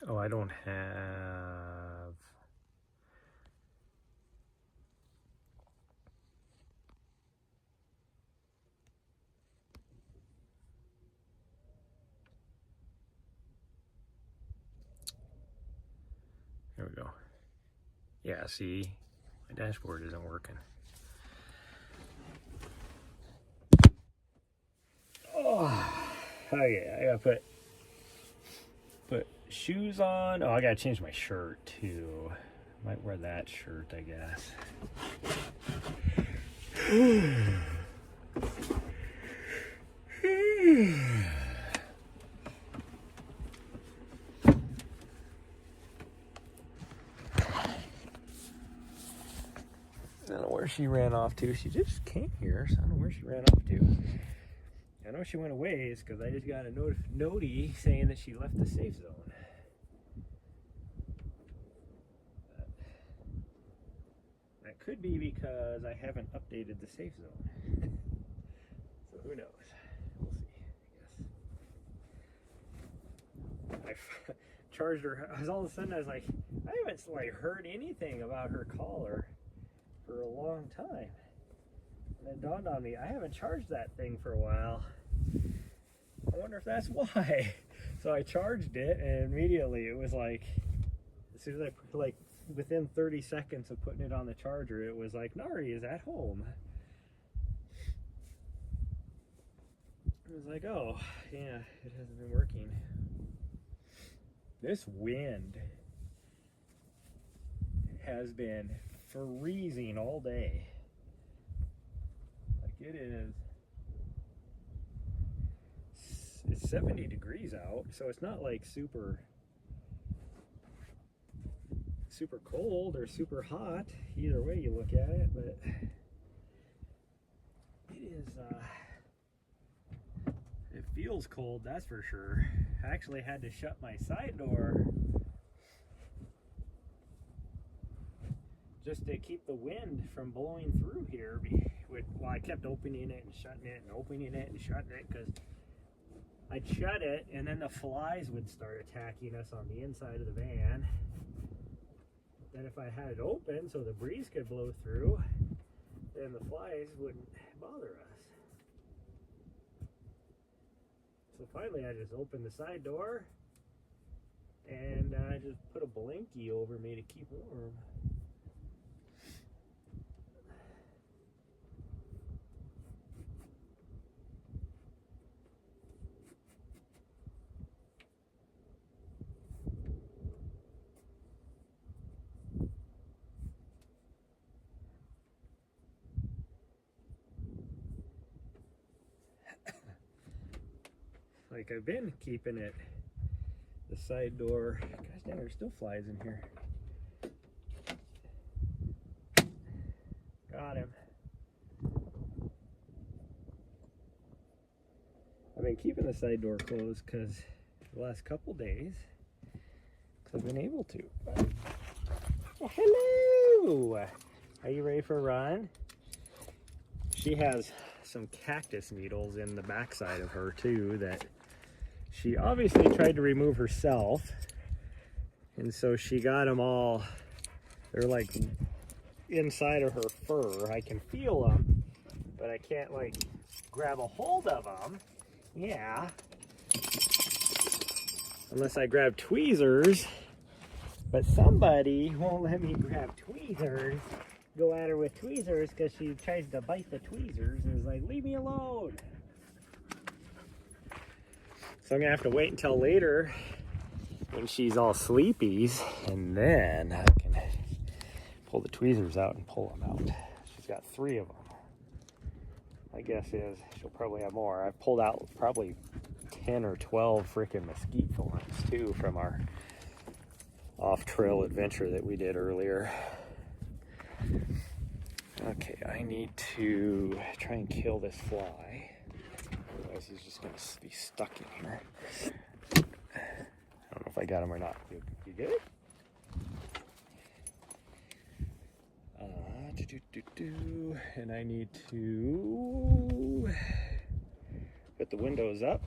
Oh, I don't have... Here we go. Yeah, see, my dashboard isn't working. Oh, okay, I gotta put shoes on. Oh, I gotta change my shirt too. Might wear that shirt, I guess. I don't know where she ran off to. She just came here, so I don't know where she ran off to. I know she went a ways because I just got a notey saying that she left the safe zone. That could be because I haven't updated the safe zone. So who knows? We'll see, I guess. I charged her. All of a sudden I was like, I haven't heard anything about her caller for a long time. And it dawned on me, I haven't charged that thing for a while. I wonder if that's why. So I charged it, and immediately it was like, as soon as I within 30 seconds of putting it on the charger, it was like, Nari is at home. I was like, oh, yeah, it hasn't been working. This wind has been freezing all day. Like it is. It's 70 degrees out, so it's not like super cold or super hot. Either way you look at it, but it is. It feels cold, that's for sure. I actually had to shut my side door just to keep the wind from blowing through here. Well, I kept opening it and shutting it and opening it and shutting it because I'd shut it and then the flies would start attacking us on the inside of the van. Then if I had it open so the breeze could blow through, then the flies wouldn't bother us. So finally I just opened the side door and I just put a blankie over me to keep warm. Like I've been keeping it, the side door. Gosh dang, there's still flies in here. Got him. I've been keeping the side door closed because the last couple days, because I've been able to. Oh, hello! Are you ready for a run? She has some cactus needles in the backside of her too that she obviously tried to remove herself, and so she got them all. They're like inside of her fur. I can feel them, but I can't like grab a hold of them. Yeah, unless I grab tweezers, but somebody won't let me grab tweezers. Go at her with tweezers because she tries to bite the tweezers and is like, leave me alone. So I'm gonna have to wait until later when she's all sleepies, and then I can pull the tweezers out and pull them out. She's got 3 of them. My guess is she'll probably have more. I've pulled out probably 10 or 12 freaking mesquite thorns too from our off-trail adventure that we did earlier. Okay, I need to try and kill this fly. Otherwise he's just gonna be stuck in here. I don't know if I got him or not. You get it? And I need to put the windows up.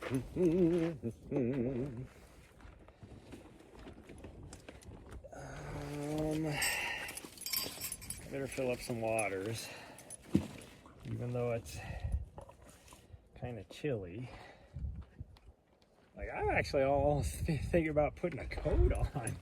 I better fill up some waters, even though it's kind of chilly. Like, I'm actually almost thinking about putting a coat on.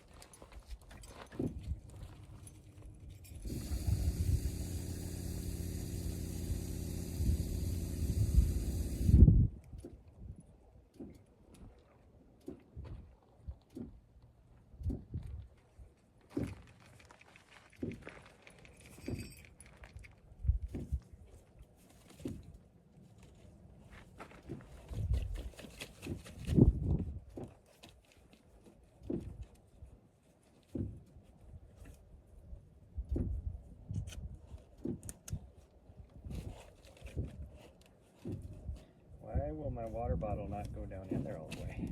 Why will my water bottle not go down in there all the way?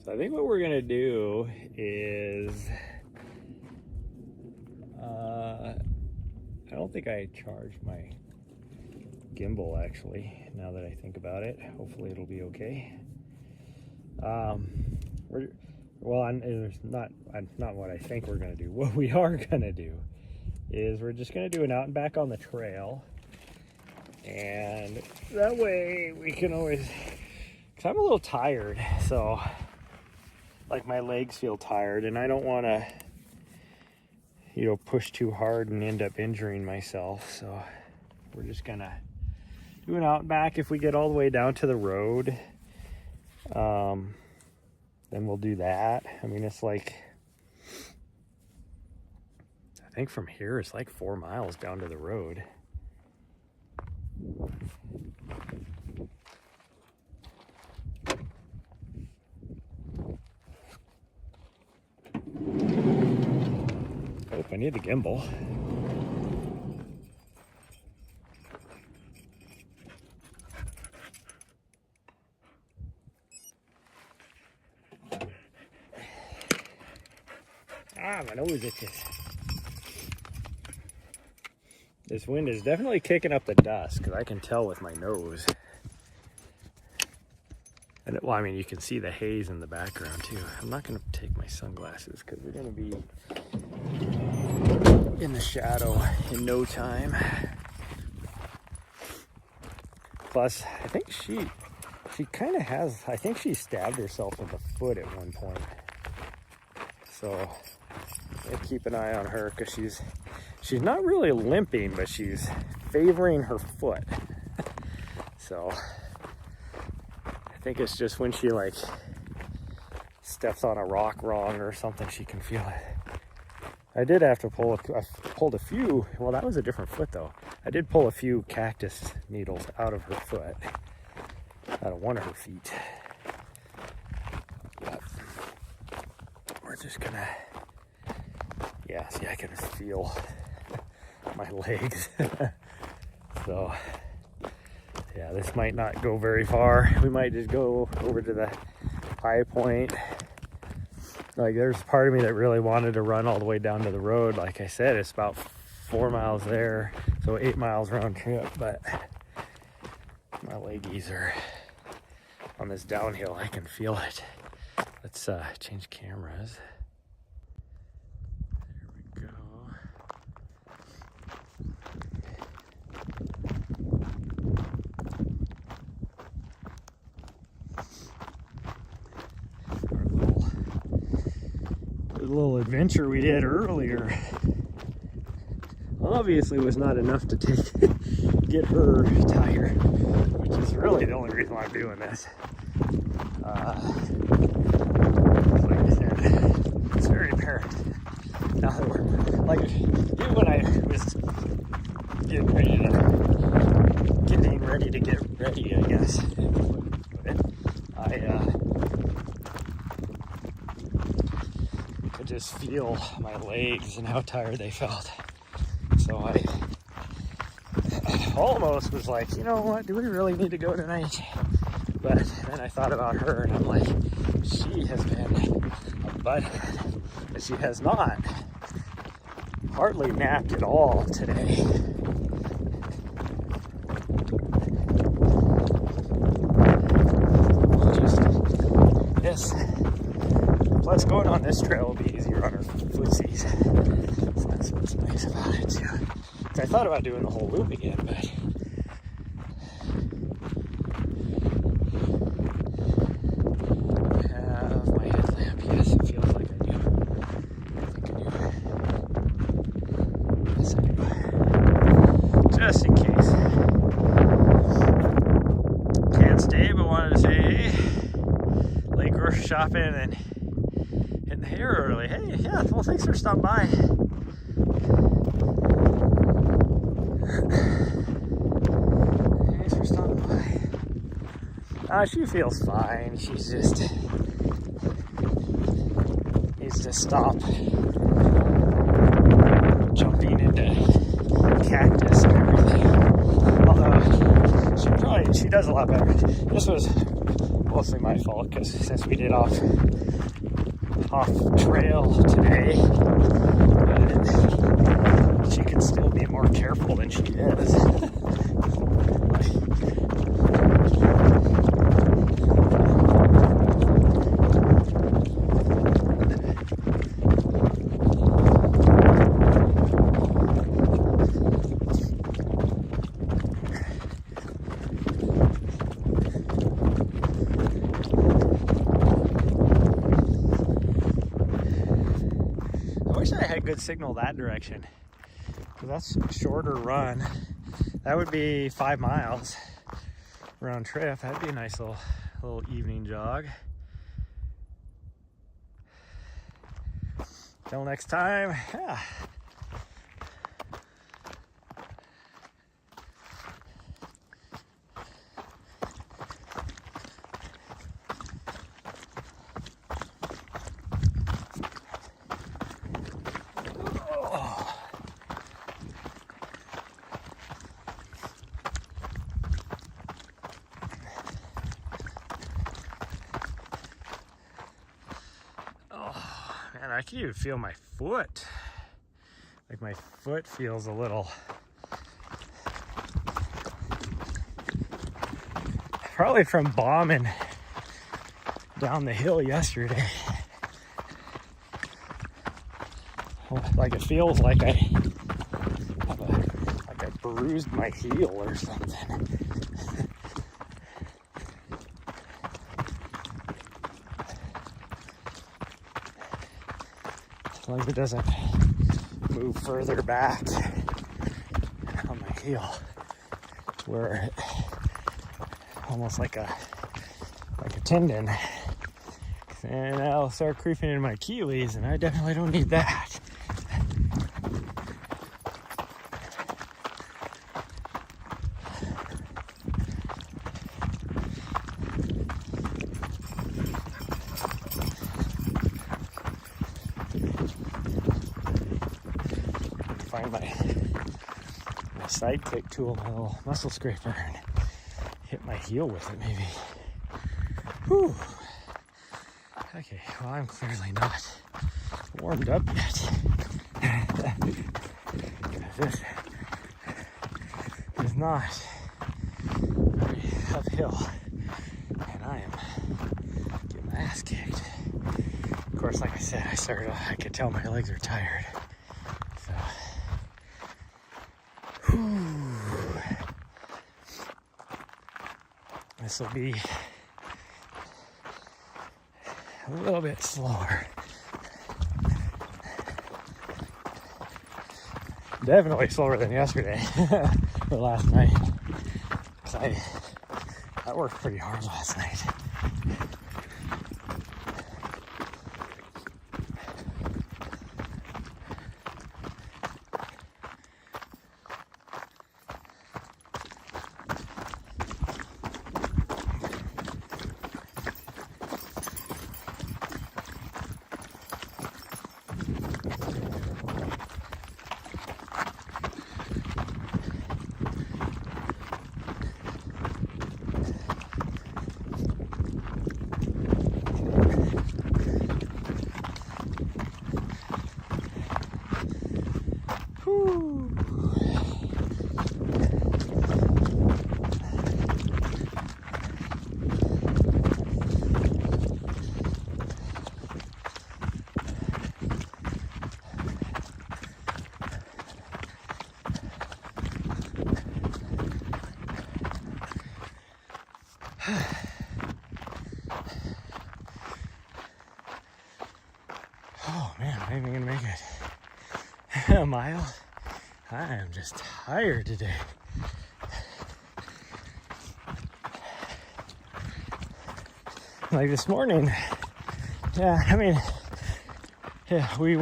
So I think what we're gonna do is, I don't think I charged my gimbal actually, now that I think about it. Hopefully it'll be okay. It's not what I think we're gonna do. What we are gonna do is we're just gonna do an out and back on the trail, and that way we can always, because I'm a little tired, so like my legs feel tired, and I don't want to, you know, push too hard and end up injuring myself. So we're just gonna do an out and back. If we get all the way down to the road, then we'll do that. I mean, it's like, I think from here it's like 4 miles down to the road. Oh, I need the gimbal. My nose itches. This wind is definitely kicking up the dust, because I can tell with my nose. And well, I mean, you can see the haze in the background too. I'm not going to take my sunglasses because we're going to be in the shadow in no time. Plus, I think she kind of has, I think she stabbed herself in the foot at one point. So I'll keep an eye on her, because she's not really limping, but she's favoring her foot. So I think it's just when she like steps on a rock wrong or something, she can feel it. I did have to I pulled a few, well, that was a different foot though. I did pull a few cactus needles out of her foot, out of one of her feet. But we're just gonna, yeah, see, I can feel my legs. So yeah, this might not go very far. We might just go over to the high point. Like, there's part of me that really wanted to run all the way down to the road. Like I said, it's about 4 miles there, so 8 miles round trip, but my leggies are on this downhill. I can feel it. Let's change cameras. There we go. Little adventure we did earlier obviously was not enough to get her tired, which is really the only reason why I'm doing this. Like I said, it's very apparent now that we're, like, even when I was getting ready to get ready, I guess, I just feel my legs and how tired they felt. So I almost was like, you know what, do we really need to go tonight? But then I thought about her and I'm like, she has been a butthead, but she has not hardly napped at all today. Just plus going on this trail will be easier on her footsies. So that's what's nice about it too. I thought about doing the whole loop again, but I have my headlamp. Yes, it feels like I do. I think I do. Yes, I do. Just in case. Can't stay, but wanted to say, hey, late grocery shopping and hitting the hair early. Hey, yeah, well, thanks for stopping by. Thanks for stopping by. She feels fine. She's just needs to stop jumping into cactus and everything. Although she does a lot better. This was mostly my fault because since we did off trail today, she can still be more careful than she is. Good signal that direction because that's a shorter run. That would be 5 miles round trip. That'd be a nice little evening jog. Till next time, yeah. And I can even feel my foot. Like my foot feels a little, probably from bombing down the hill yesterday. Like it feels like I bruised my heel or something. As long as it doesn't move further back on my heel, where it almost like a tendon, and I'll start creeping in my Achilles, and I definitely don't need that. Find my sidekick tool, my little muscle scraper, and hit my heel with it maybe. Whew. Okay, well, I'm clearly not warmed up yet. This is not very uphill, and I am getting my ass kicked. Of course, like I said, I could tell my legs are tired. So, this will be a little bit slower. Definitely slower than yesterday or last night. Because I worked pretty hard last night. not even gonna make it a mile. I am just tired today. Like this morning, yeah, I mean, yeah, we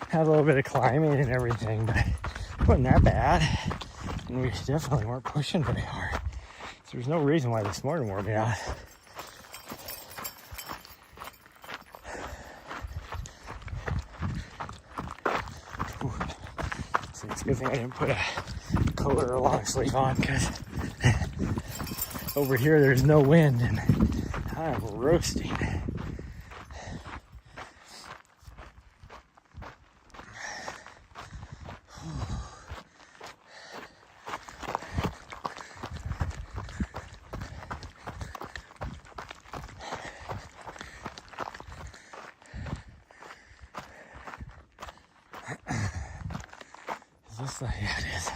had a little bit of climbing and everything, but it wasn't that bad. And we definitely weren't pushing very hard. So there's no reason why this morning wore me out. So it's a good thing I didn't put a coat or a long sleeve on, because over here there's no wind and I'm roasting. Is this yeah, it is.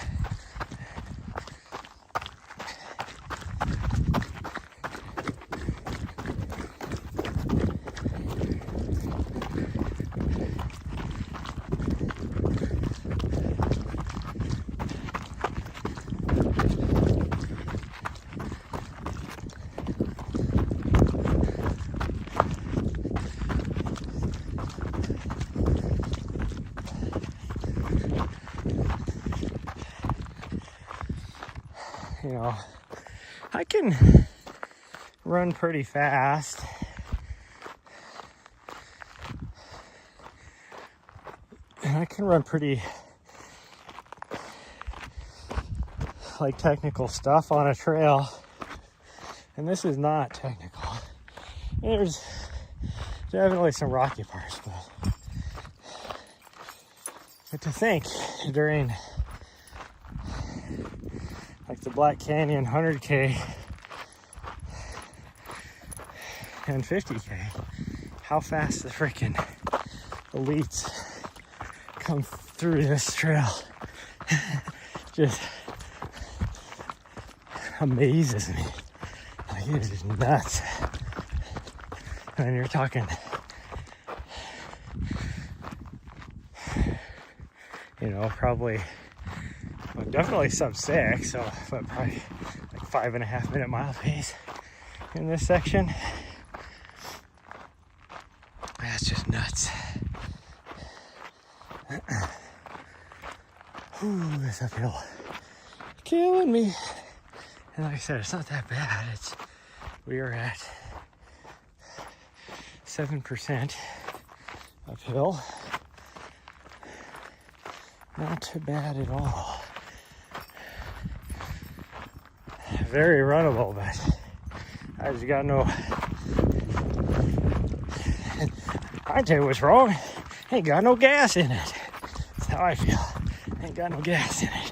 You know, I can run pretty fast. And I can run pretty, like, technical stuff on a trail. And this is not technical. There's definitely some rocky parts, but to think during like the Black Canyon 100K and 50K, how fast the freaking elites come through this trail just amazes me. Like, it is just nuts. And you're talking, you know, probably, well, definitely sub 6, so but probably like 5.5 minute mile pace in this section. That's just nuts. Ooh, this uphill killing me. And like I said, it's not that bad. We are at 7% uphill. Not too bad at all. Very runnable, but I just got no. I tell you what's wrong. Ain't got no gas in it. That's how I feel. Ain't got no gas in it.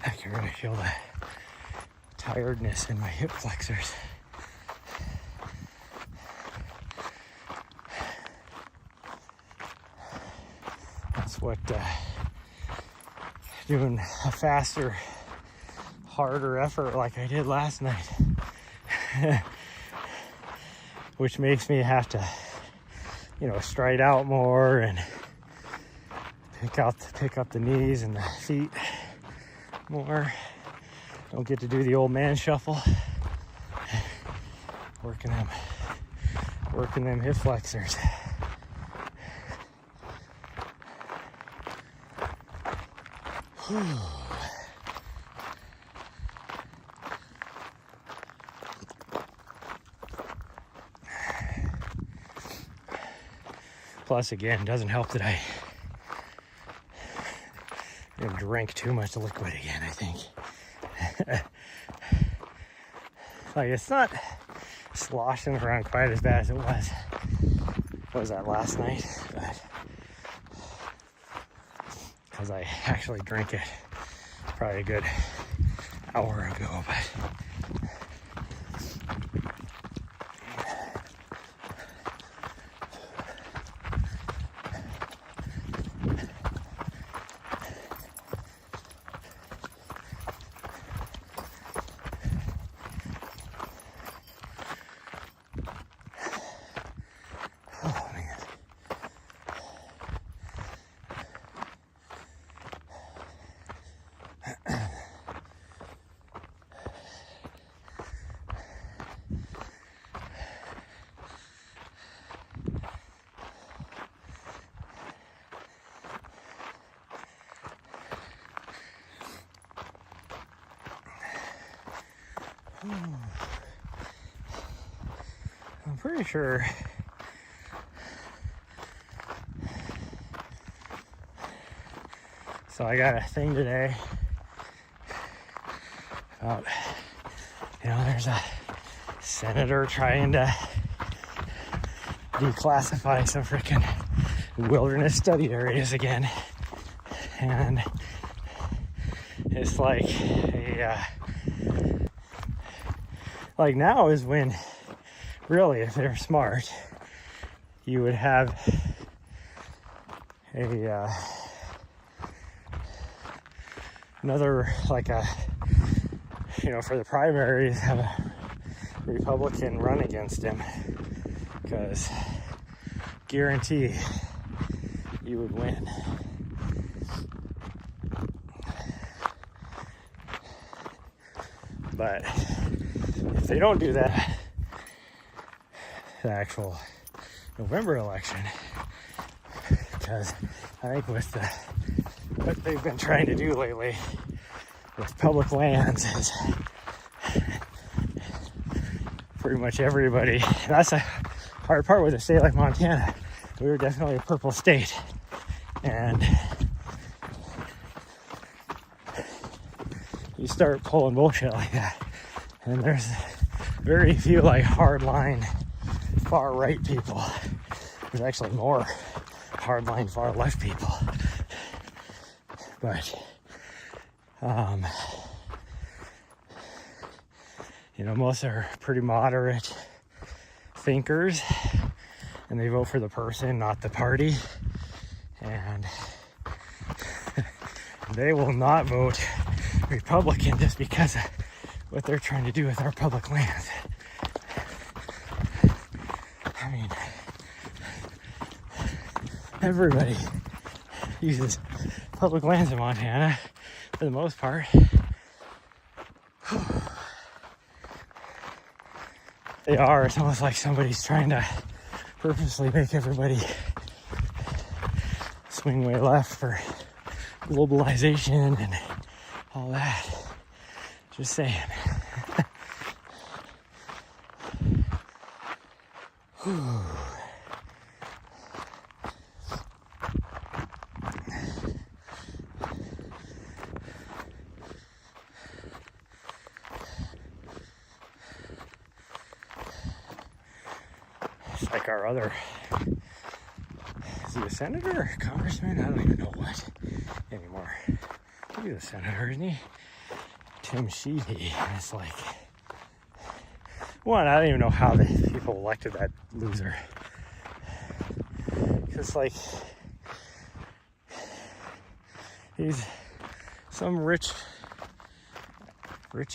I can really feel the tiredness in my hip flexors. That's what doing a faster, harder effort like I did last night, which makes me have to, you know, stride out more and pick up the knees and the feet more. Don't get to do the old man shuffle. Working them hip flexors. Plus, again, doesn't help that I didn't drink too much liquid again, I think. Like, it's not sloshing around quite as bad as it was. What was that, last night? But because I actually drank it probably a good hour ago, but oh man. I'm pretty sure so I got a thing today about, there's a senator trying to declassify some freaking wilderness study areas again, and it's like like now is when really, if they're smart, you would have a another, like a, for the primaries, have a Republican run against him, because guarantee you would win. But if they don't do that, the actual November election, because I think with what they've been trying to do lately with public lands is pretty much everybody. That's a hard part with a state like Montana. We were definitely a purple state, and you start pulling bullshit like that, and there's very few like hardline far right people. There's actually more hardline far left people, but most are pretty moderate thinkers, and they vote for the person, not the party, and they will not vote Republican just because of what they're trying to do with our public lands. I mean, everybody uses public lands in Montana for the most part. They are. It's almost like somebody's trying to purposely make everybody swing way left for globalization and all that. Just saying. It's like our other, is he a senator or congressman? I don't even know what anymore. He's a senator, isn't he? Tim Sheehy. And it's like, one, I don't even know how the people elected that loser. Because, like, he's some rich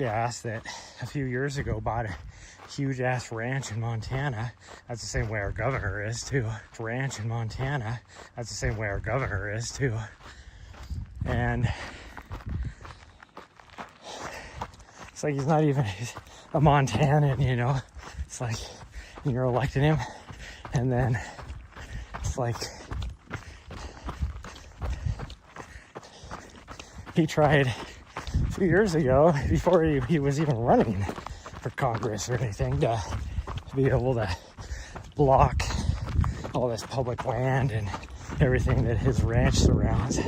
ass that a few years ago bought a huge ass ranch in Montana. That's the same way our governor is too. Ranch in Montana. That's the same way our governor is too. And it's like he's not even a Montanan, It's like you're electing him, and then it's like he tried a few years ago, before he was even running for Congress or anything, to be able to block all this public land and everything that his ranch surrounds.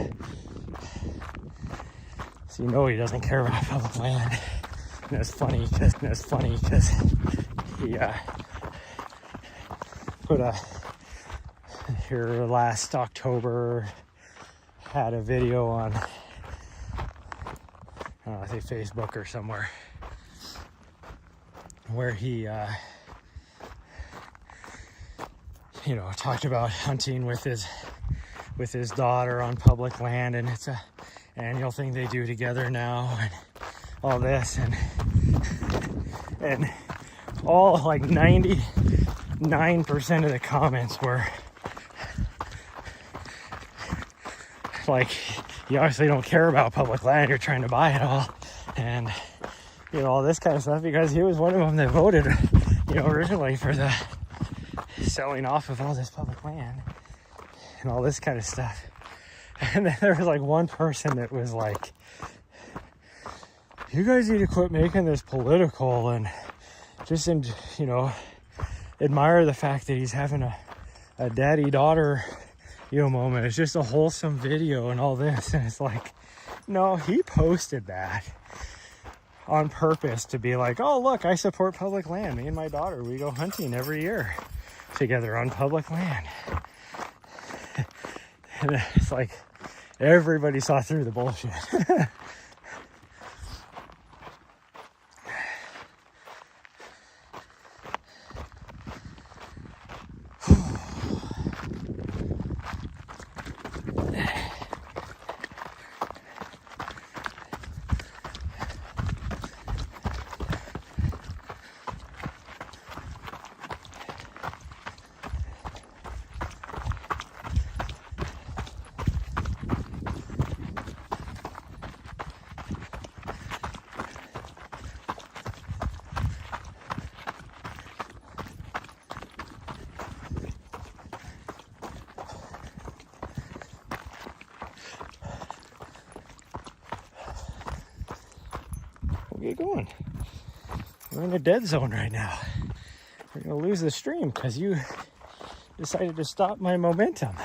So you know he doesn't care about public land. And it's funny because he put here last October, had a video on, I think Facebook or somewhere, where he talked about hunting with his daughter on public land, and it's a annual thing they do together now, and all this, and all like 99% of the comments were like, you obviously don't care about public land, you're trying to buy it all, and all this kind of stuff, because he was one of them that voted originally for the selling off of all this public land and all this kind of stuff. And then there was like one person that was like, you guys need to quit making this political and just admire the fact that he's having a daddy-daughter moment. It's just a wholesome video and all this. And it's like, no, he posted that on purpose to be like, oh look, I support public land. Me and my daughter, we go hunting every year together on public land. And it's like everybody saw through the bullshit. Get going. We're in a dead zone right now. We're gonna lose the stream because you decided to stop my momentum.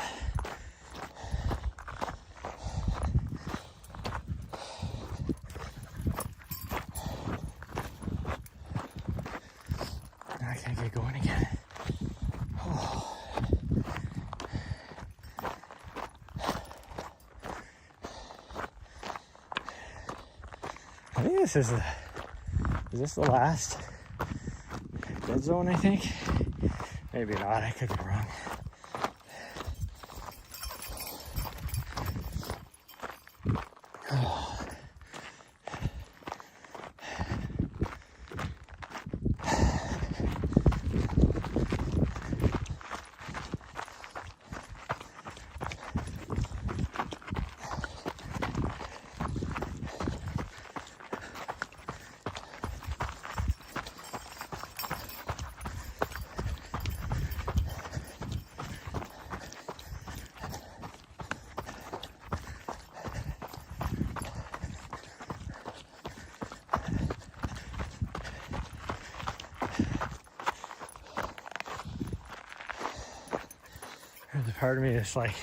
I can't get going again. Oh. I think this is this the last dead zone, I think? Maybe not, I could be wrong. Oh. There's a part of me that's like,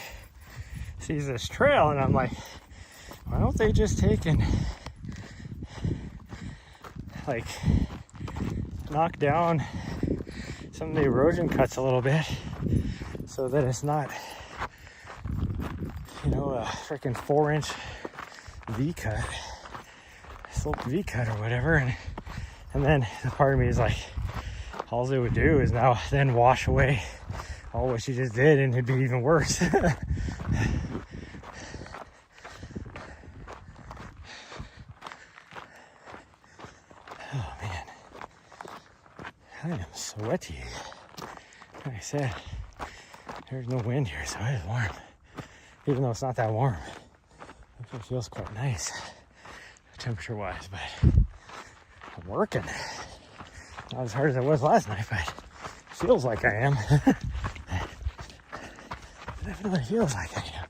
sees this trail and I'm like, why don't they just take and like knock down some of the erosion cuts a little bit so that it's not, a freaking 4-inch V-cut, sloped V-cut or whatever, and then the part of me is like, all they would do is now then wash away all what you just did and it'd be even worse. Oh man, I am sweaty. Like I said, there's no wind here, so it is warm. Even though it's not that warm, it feels quite nice temperature wise, but I'm working. Not as hard as I was last night, but it feels like I am. It definitely feels like I am,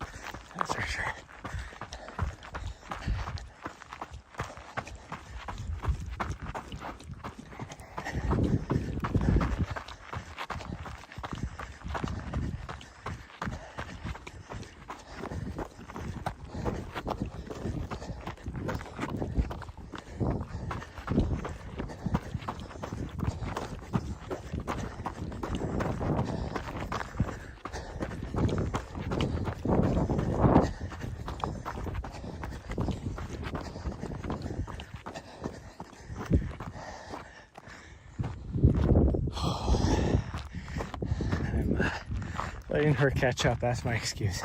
that's for sure. letting her catch up. That's my excuse.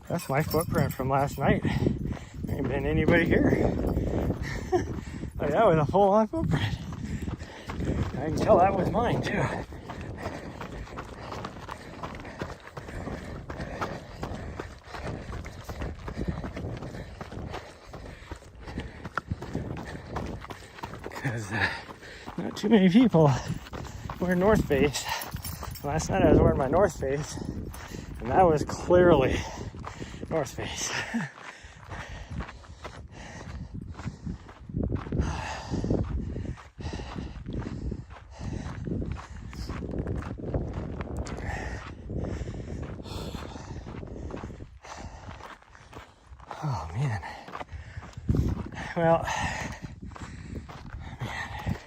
That's my footprint from last night. There ain't been anybody here. Like, that was a full-on footprint. I can tell that was mine too. Because not too many people wear North Face. Last night I was wearing my North Face, and that was clearly North Face. Oh man. Well, man.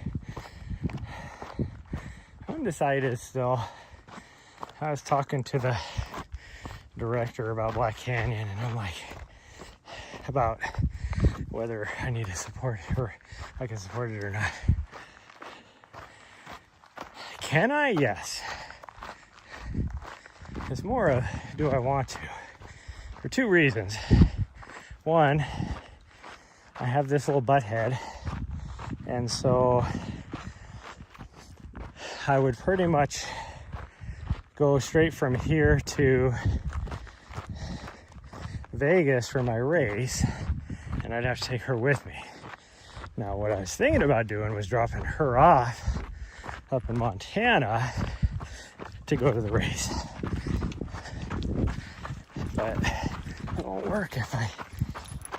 I'm undecided still. I was talking to the director about Black Canyon, and I'm like, about whether I need to support it or I can support it or not. Can I? Yes. It's more of, do I want to? For two reasons. One, I have this little butt head, and so I would pretty much go straight from here to Vegas for my race, and I'd have to take her with me. Now, what I was thinking about doing was dropping her off up in Montana to go to the race. But it won't work if I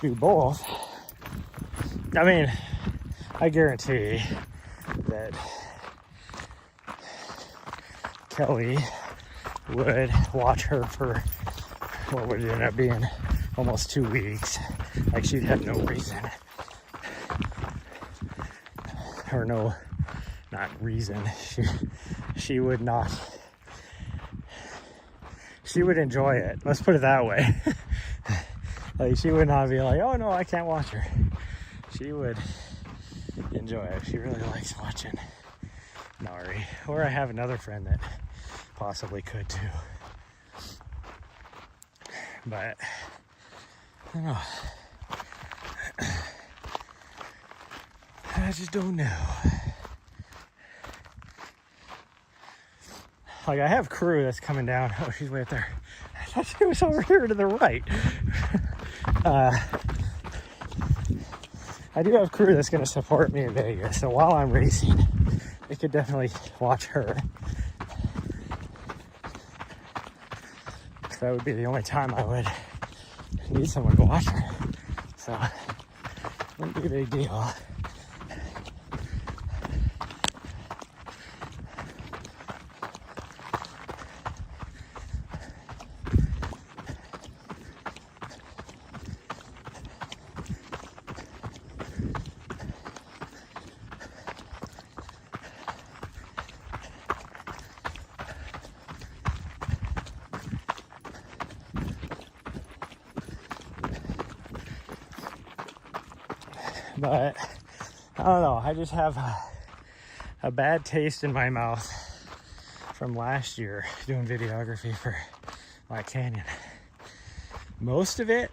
do both. I mean, I guarantee that Kelly would watch her for what would end up being almost 2 weeks. Like, she'd have no reason, or no, not reason. She would not. She would enjoy it. Let's put it that way. Like, she would not be like, oh no, I can't watch her. She would enjoy it. She really likes watching Nari. Or I have another friend that possibly could too. But I don't know. I just don't know. Like, I have crew that's coming down. Oh, she's way up there. I thought she was over here to the right. I do have crew that's going to support me in Vegas. So while I'm racing, they could definitely watch her. That would be the only time I would need someone to watch her. So it wouldn't be a big deal. But I don't know, I just have a bad taste in my mouth from last year doing videography for Black Canyon. Most of it,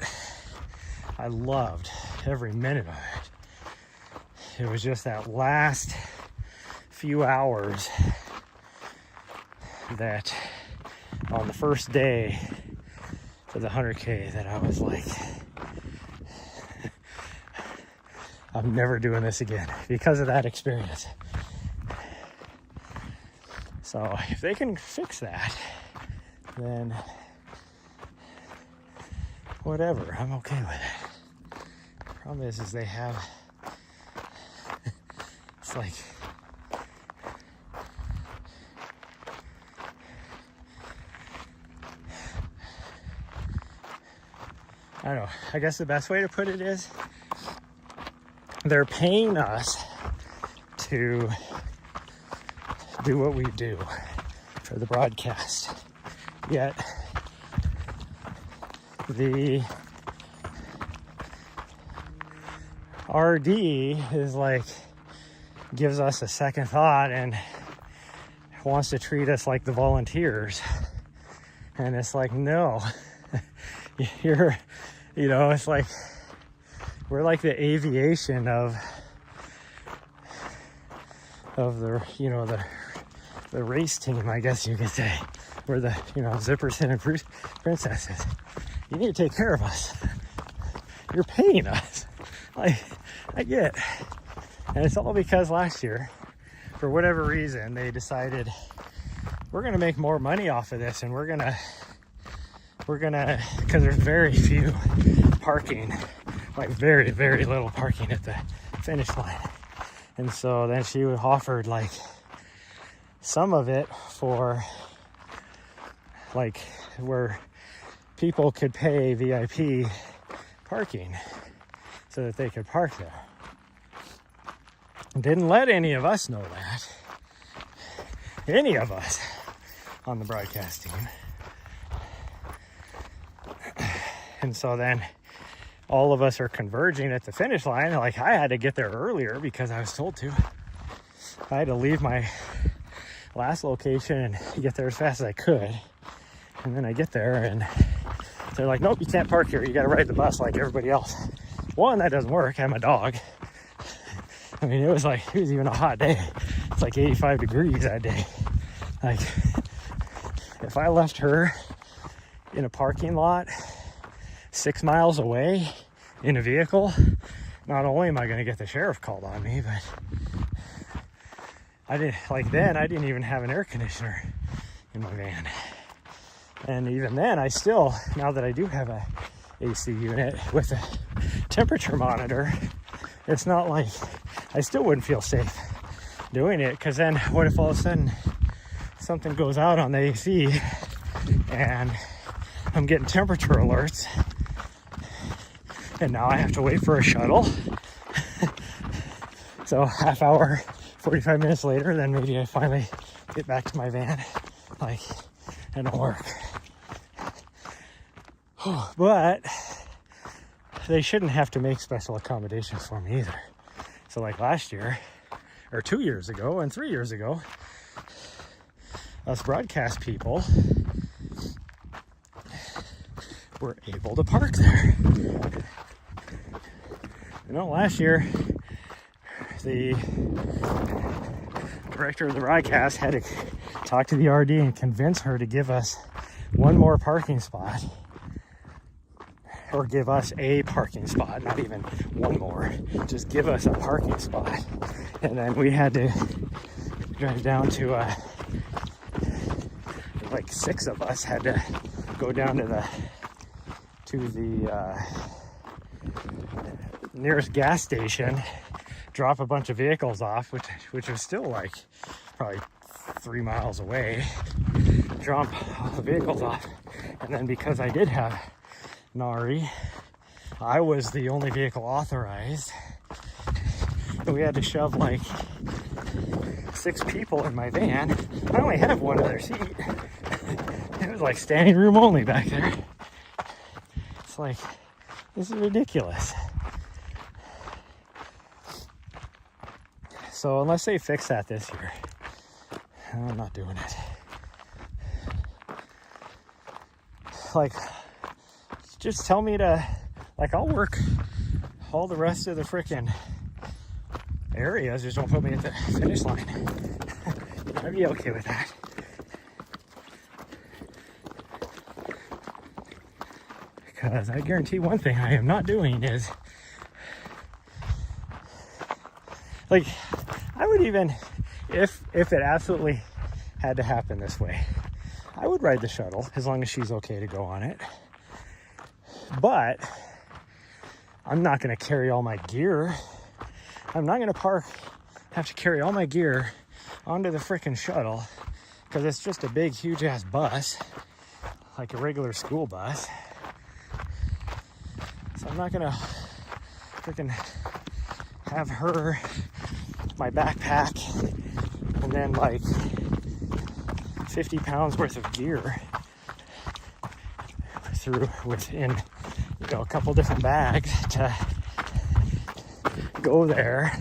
I loved every minute of it. It was just that last few hours that on the first day for the 100K that I was like, I'm never doing this again because of that experience. So if they can fix that, then whatever, I'm okay with it. Problem is they have, it's like, I don't know, I guess the best way to put it is, they're paying us to do what we do for the broadcast. Yet RD is like, gives us a second thought and wants to treat us like the volunteers. And it's like, no, you're, you know, it's like, we're like the aviation of the, you know, the race team, I guess you could say. We're the, you know, Zipperson and princesses. You need to take care of us. You're paying us. Like, I get. And it's all because last year, for whatever reason, they decided we're gonna make more money off of this, and we're gonna, because there's very few parking, like very, very little parking at the finish line. And so then she offered like some of it for like where people could pay VIP parking so that they could park there. Didn't let any of us know that. Any of us on the broadcast team. And so then all of us are converging at the finish line. Like, I had to get there earlier because I was told to. I had to leave my last location and get there as fast as I could. And then I get there and they're like, nope, you can't park here. You got to ride the bus like everybody else. One, that doesn't work. I have my dog. I mean, it was even a hot day. It's like 85 degrees that day. Like, if I left her in a parking lot 6 miles away in a vehicle, not only am I going to get the sheriff called on me, but I didn't even have an air conditioner in my van. And even then, now that I do have a AC unit with a temperature monitor, it's not like, I still wouldn't feel safe doing it, because then what if all of a sudden something goes out on the AC and I'm getting temperature alerts, and now I have to wait for a shuttle. So half hour, 45 minutes later, then maybe I finally get back to my van. Like, and it'll work. But they shouldn't have to make special accommodations for me either. So like last year, or 2 years ago, and 3 years ago, us broadcast people were able to park there. You know, last year, the director of the broadcast had to talk to the RD and convince her to give us one more parking spot, or give us a parking spot, not even one more, just give us a parking spot. And then we had to drive down to like 6 of us had to go down to the nearest gas station, drop a bunch of vehicles off, which was still like probably 3 miles away, drop all the vehicles off. And then because I did have NARI, I was the only vehicle authorized, and we had to shove like 6 people in my van. I only have one other seat. It was like standing room only back there. It's like, this is ridiculous. So unless they fix that this year, I'm not doing it. Like, just tell me to, like, I'll work all the rest of the frickin' areas, just don't put me at the finish line. I'd be okay with that. Because I guarantee one thing I am not doing is, like, I would even, if it absolutely had to happen this way, I would ride the shuttle as long as she's okay to go on it. But I'm not going to carry all my gear. I'm not going to have to carry all my gear onto the freaking shuttle, because it's just a big, huge ass bus, like a regular school bus. So I'm not going to freaking have her, my backpack, and then like 50 pounds worth of gear within, you know, a couple different bags go there,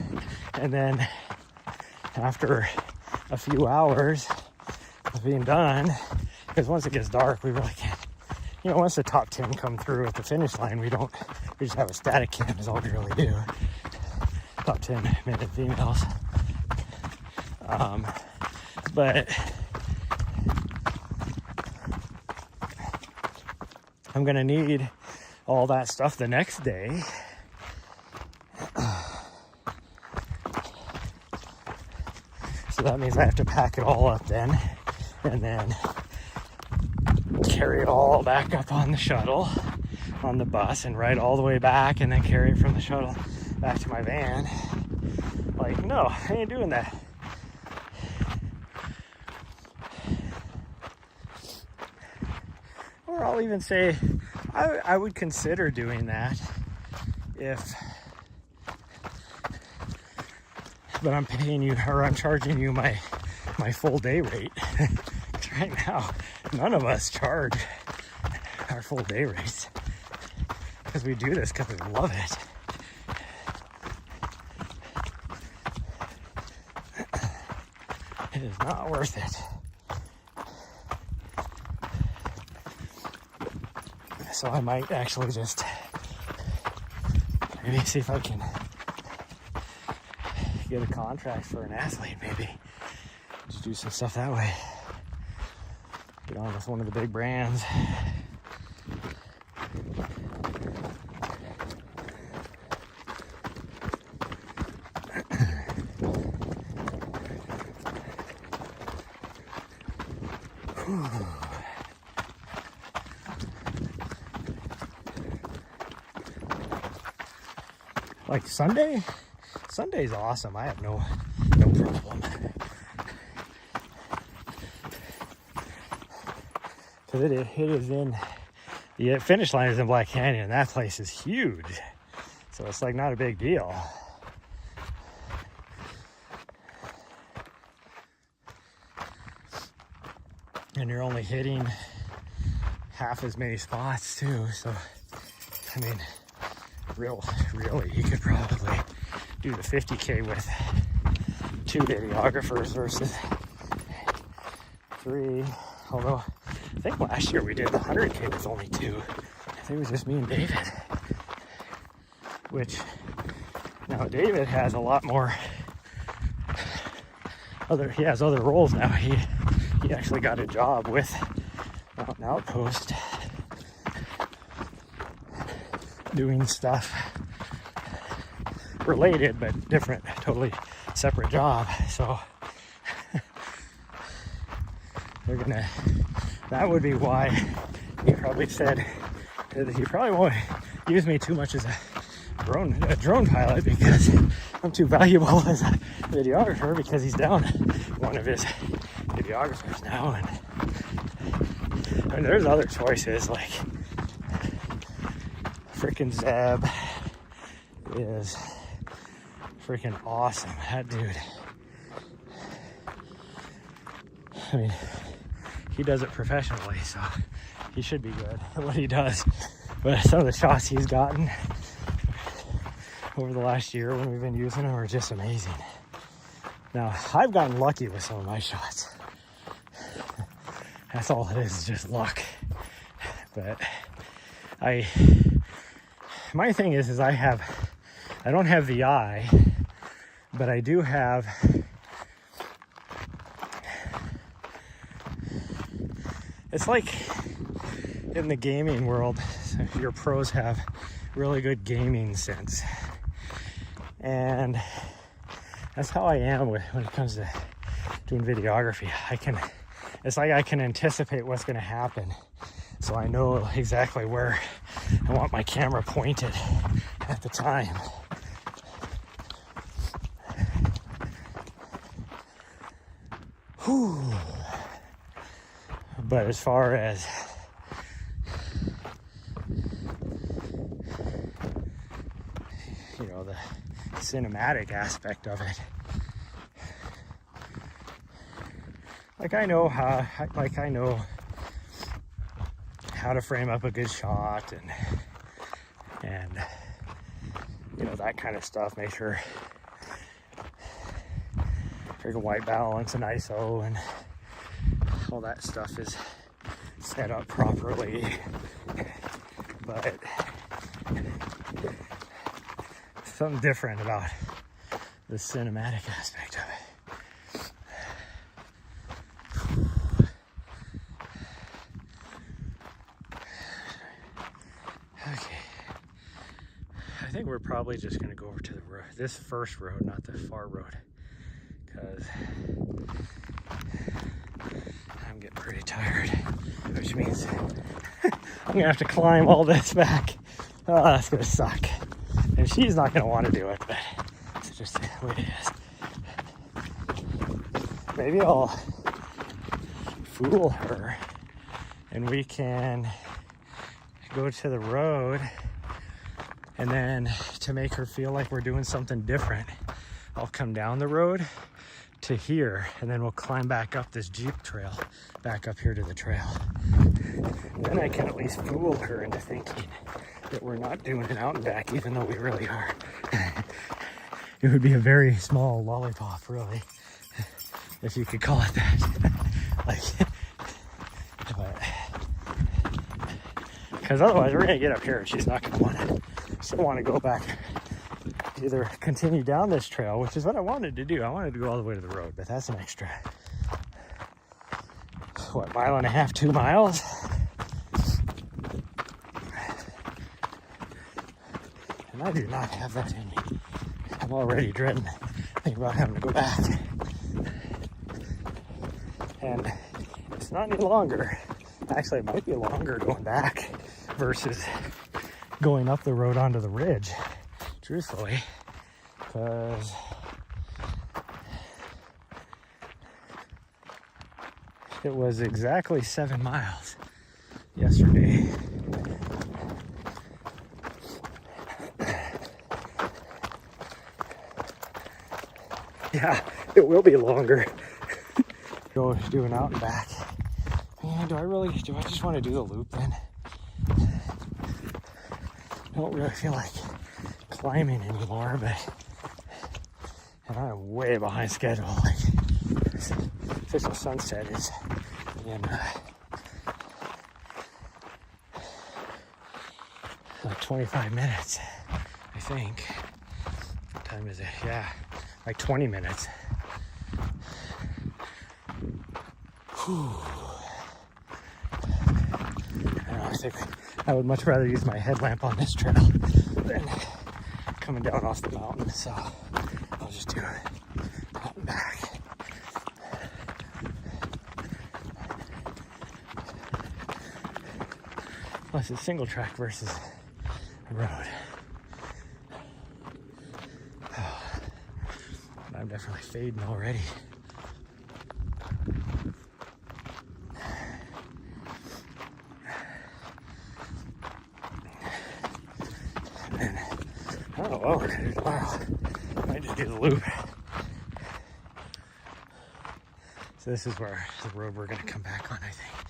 and then after a few hours of being done, because once it gets dark, we really can't, you know, once the top 10 come through at the finish line, we just have a static cam is all we really do. Top 10 men and females. But I'm gonna need all that stuff the next day. So that means I have to pack it all up then, and then carry it all back up on the shuttle, on the bus, and ride all the way back, and then carry it from the shuttle back to my van. Like, no, I ain't doing that. Or I'll even say, I would consider doing that but I'm paying you, or I'm charging you my full day rate. Right now, none of us charge our full day rates because we do this because we love it. It is not worth it. So I might actually just maybe see if I can get a contract for an athlete, maybe. Just do some stuff that way. Get on with one of the big brands. Like Sunday's awesome. I have no problem. Because it is in, the finish line is in Black Canyon, and that place is huge. So it's like not a big deal. And you're only hitting half as many spots too. So, I mean, really, you could probably do the 50K with 2 videographers versus 3. Although I think last year we did the 100K with only 2. I think it was just me and David. Which, now David has a lot more he has other roles now. He actually got a job with Mountain Outpost doing stuff related but different, totally separate job. So that would be why he probably said that he probably won't use me too much as a drone pilot, because I'm too valuable as a videographer, because he's down one of his videographers now. And there's other choices, like freaking Zeb is freaking awesome. That dude, I mean, he does it professionally, so he should be good at what he does. But some of the shots he's gotten over the last year when we've been using them are just amazing. Now, I've gotten lucky with some of my shots. That's all it is just luck. But my thing is I don't have the eye, but I do have it's like in the gaming world, your pros have really good gaming sense. And that's how I am when it comes to doing videography. It's like I can anticipate what's going to happen. So I know exactly where I want my camera pointed at the time. Whew. But as far as the cinematic aspect of it, like I know how how to frame up a good shot, and know, that kind of stuff. Make sure your white balance and ISO and all that stuff is set up properly. But something different about the cinematic aspect of it. Okay, I think we're probably just gonna go over to the road, this first road, not the far road, because I'm getting pretty tired, which means I'm gonna have to climb all this back. Oh, that's gonna suck. And she's not gonna want to do it, but it's just the way it is. Maybe I'll fool her and we can go to the road, and then to make her feel like we're doing something different, I'll come down the road to here, and then we'll climb back up this Jeep trail back up here to the trail. Then I can at least fool her into thinking that we're not doing an out and back, even though we really are. It would be a very small lollipop, really, if you could call it that. Because otherwise we're gonna get up here and she's not gonna want to. She'll want to go back, either continue down this trail, which is what I wanted to do. I wanted to go all the way to the road, but that's an extra, what, mile and a half, 2 miles? And I do not have that in me. I'm already dreading thinking about having to go back. And it's not any longer. Actually, it might be longer going back versus going up the road onto the ridge, truthfully, because it was exactly 7 miles yesterday. Yeah, it will be longer. Go do an out and back. Man, do I just want to do the loop then? I don't really feel like climbing anymore, but and I'm way behind schedule. Like, official sunset is in like 25 minutes, I think. What time is it? Yeah, like 20 minutes. Whew. I think I would much rather use my headlamp on this trail than coming down off the mountain, so I'll just do it out and back. Plus it's single track versus a road. Oh, I'm definitely fading already. I don't know what we're gonna do tomorrow. Might just do the loop. So this is where the road we're gonna come back on, I think,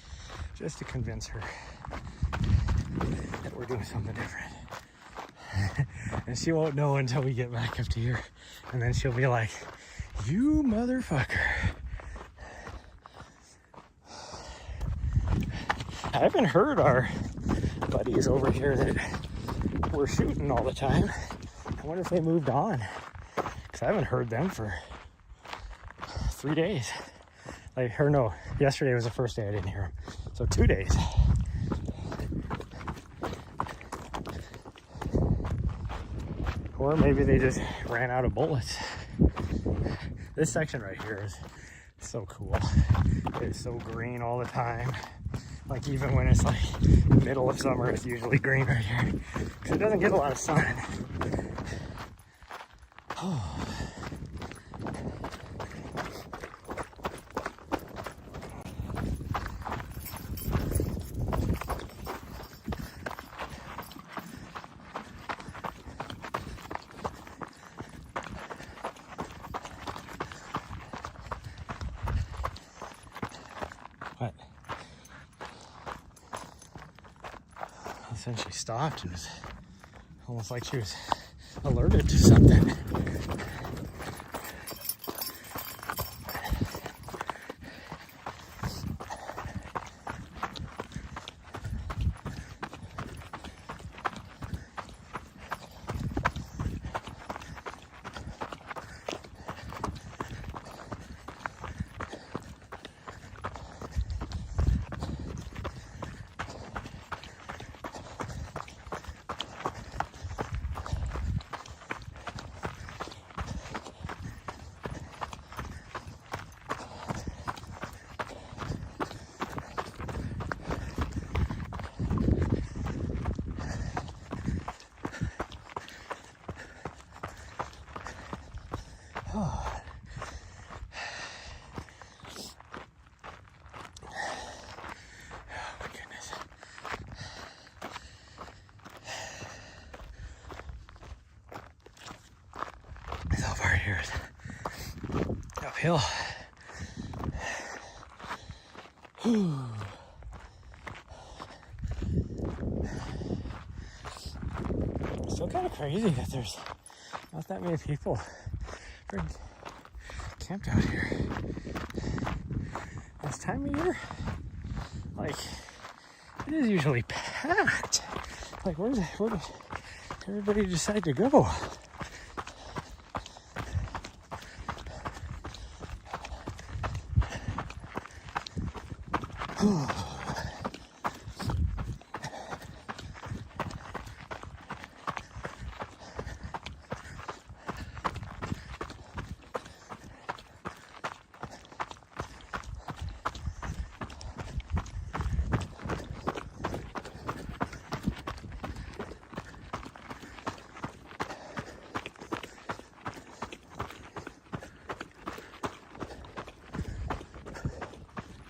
just to convince her that we're doing something different. And she won't know until we get back up to here, and then she'll be like, "You motherfucker." I haven't heard our buddies over here that we're shooting all the time. I wonder if they moved on, because I haven't heard them for 3 days. Like, or no, yesterday was the first day I didn't hear them, so 2 days. Or maybe they just ran out of bullets. This section right here is so cool. It's so green all the time. Like, even when it's like middle of summer, it's usually green right here, because it doesn't get a lot of sun. Oh. What? Then she stopped and it was almost like she was alerted to something. Oh. Oh my goodness. So far here is uphill. It's still kind of crazy that there's not that many people camped out here this time of year. Like, it is usually packed. Like, where did everybody decide to go?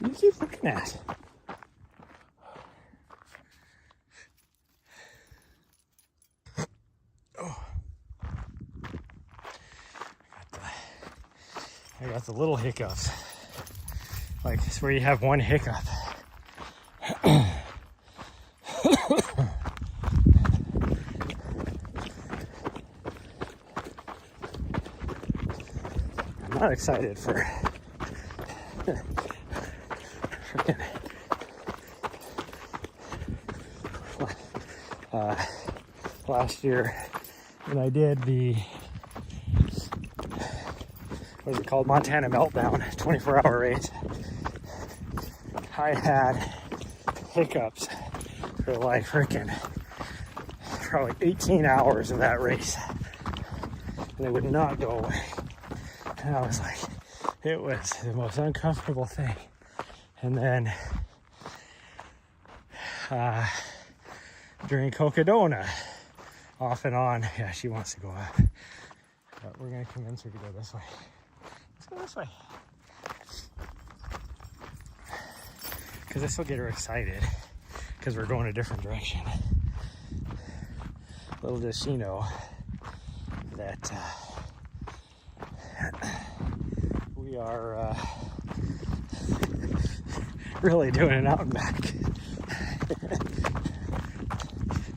What do you keep looking at? Oh. I got the little hiccups. Like, it's where you have one hiccup. I'm not excited for last year when I did the, what is it called, Montana Meltdown 24-hour race. I had hiccups for like freaking probably 18 hours of that race, and they would not go away. And I was like, it was the most uncomfortable thing. And then during Cocodona, off and on, yeah, she wants to go out, but we're gonna convince her to go this way. Let's go this way, because this will get her excited, because we're going a different direction. Little does she know that we are really doing an out and back.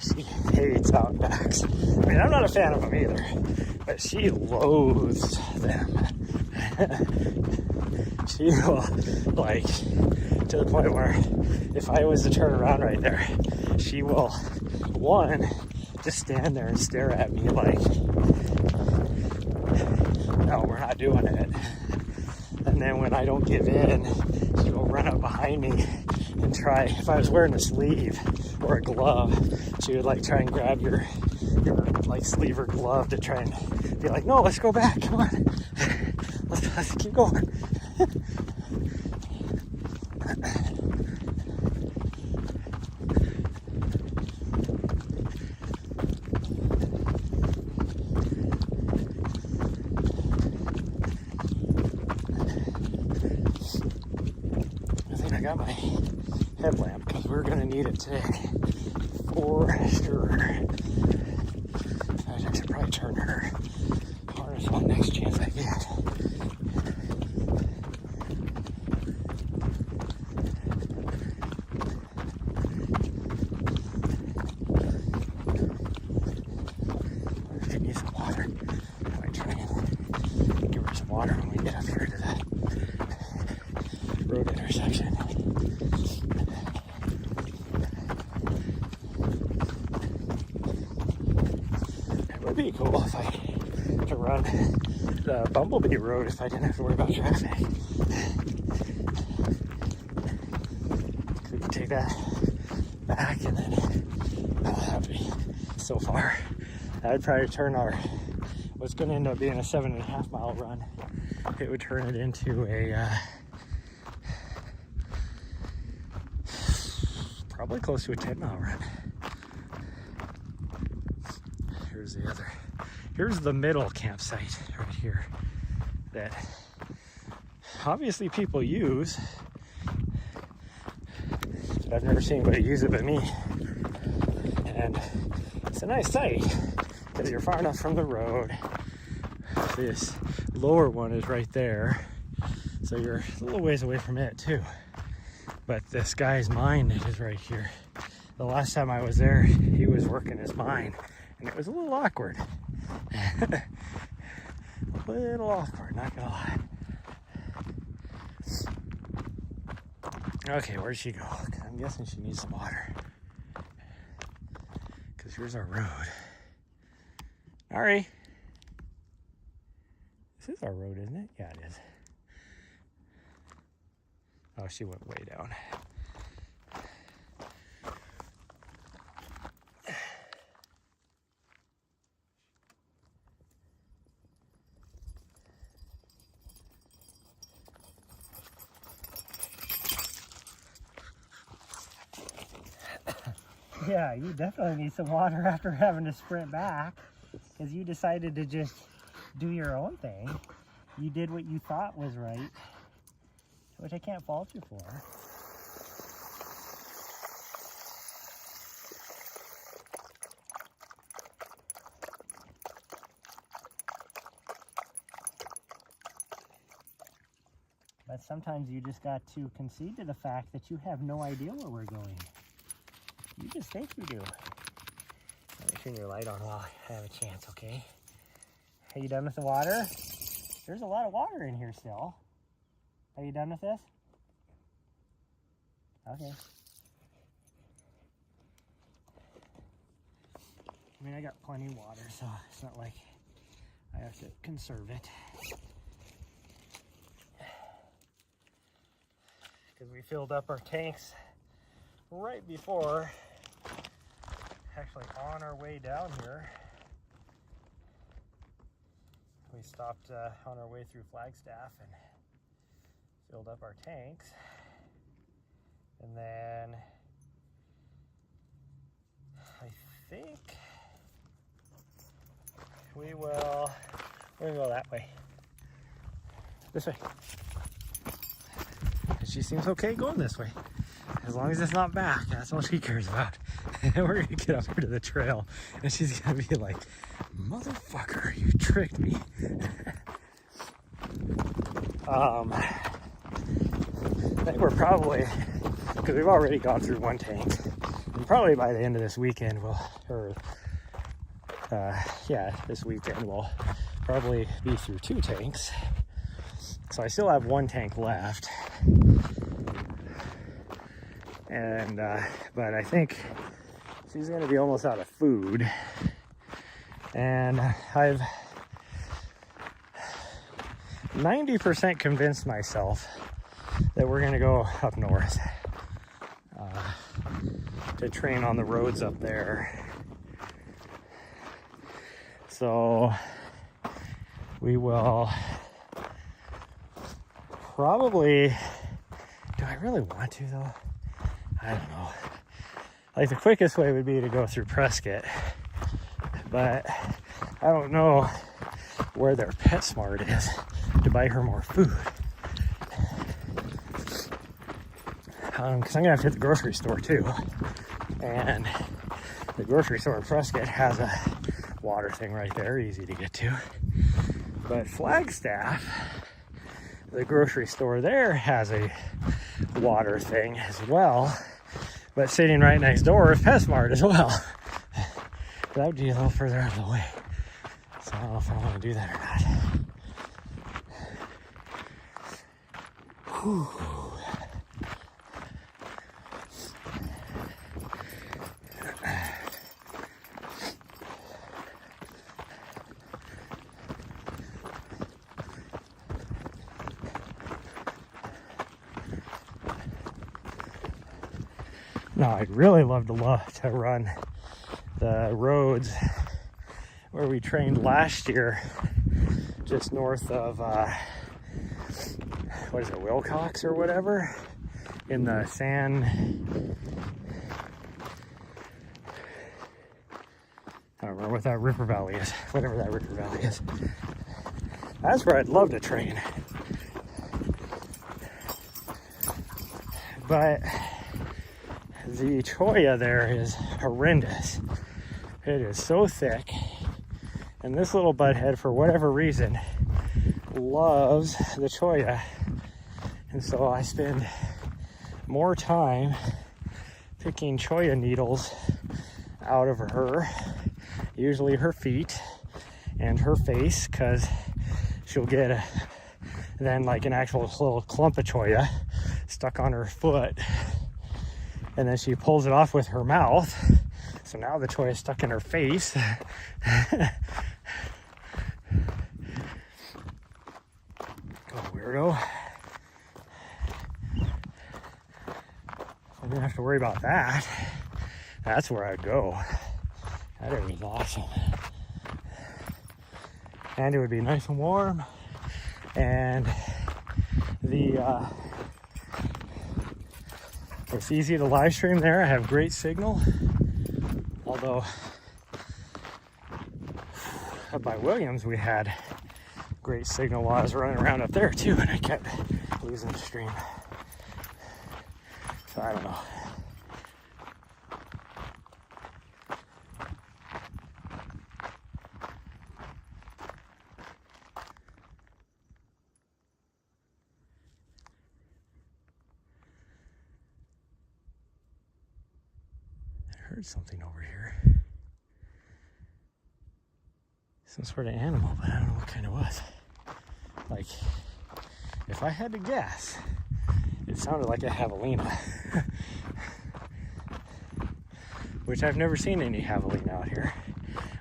She hates out and backs. I mean, I'm not a fan of them either, but she loathes them. She will, like, to the point where if I was to turn around right there, she will, one, just stand there and stare at me like, no, we're not doing it. And then when I don't give in, she will run up behind me and try, if I was wearing a sleeve or a glove, she would like try and grab your like sleeve or glove to try and be like, no, let's go back, come on. Let's keep going. I got my headlamp because we're gonna need it today for sure. I should probably turn her harness on next chance I get. Give me road intersection. It would be cool if I could run the Bumblebee Road if I didn't have to worry about traffic. We could take that back and then that would be so far. That would probably turn what's going to end up being a 7.5 mile run. It would turn it into a probably close to a 10-mile run. Here's the middle campsite right here that obviously people use, but I've never seen anybody use it but me. And it's a nice site because you're far enough from the road. This lower one is right there, so you're a little ways away from it too. But this guy's mine is right here. The last time I was there, he was working his mine, and it was a little awkward. A little awkward, not gonna lie. Okay, where'd she go? I'm guessing she needs some water. Because here's our road. Ari. This is our road, isn't it? Yeah, it is. Oh, she went way down. Yeah, you definitely need some water after having to sprint back, because you decided to just do your own thing. You did what you thought was right, which I can't fault you for. But sometimes you just got to concede to the fact that you have no idea where we're going. You just think you do. Let me turn your light on while I have a chance, okay? Are you done with the water? There's a lot of water in here still. Are you done with this? Okay. I mean, I got plenty of water, so it's not like I have to conserve it. Because we filled up our tanks right before, actually on our way down here. We stopped on our way through Flagstaff and filled up our tanks. And then I think we're gonna go that way. This way. And she seems okay going this way. As long as it's not back, that's all she cares about. And we're gonna get up here to the trail and she's gonna be like, motherfucker, you tricked me. I think we're probably, because we've already gone through one tank, and probably by the end of this weekend this weekend we'll probably be through 2 tanks. So I still have 1 tank left. And but I think she's gonna be almost out of food, and I've 90% convinced myself that we're gonna go up north to train on the roads up there. So we will probably, do I really want to though? I don't know. Like, the quickest way would be to go through Prescott, but I don't know where their PetSmart is to buy her more food. Because I'm gonna have to hit the grocery store too, and the grocery store in Prescott has a water thing right there, easy to get to. But Flagstaff, the grocery store there has a water thing as well. But sitting right next door is PetSmart as well. That would be a little further out of the way. So I don't know if I want to do that or not. Whew. No, I'd really love to run the roads where we trained last year, just north of, what is it, Wilcox or whatever, in the I don't remember what that river valley is, whatever that river valley is. That's where I'd love to train. But the cholla there is horrendous. It is so thick. And this little butthead, for whatever reason, loves the cholla. And so I spend more time picking cholla needles out of her, usually her feet and her face, because she'll get then like an actual little clump of cholla stuck on her foot, and then she pulls it off with her mouth, so now the cholla is stuck in her face. Oh, weirdo. I didn't have to worry about that. That's where I'd go. That area is awesome. And it would be nice and warm. And it's easy to live stream there. I have great signal. Although up by Williams we had great signal while I was running around up there too, and I kept losing the stream. So I don't know. I heard something over here. Some sort of animal, but I don't know what kind it was. Like, if I had to guess, it sounded like a javelina. Which I've never seen any javelina out here.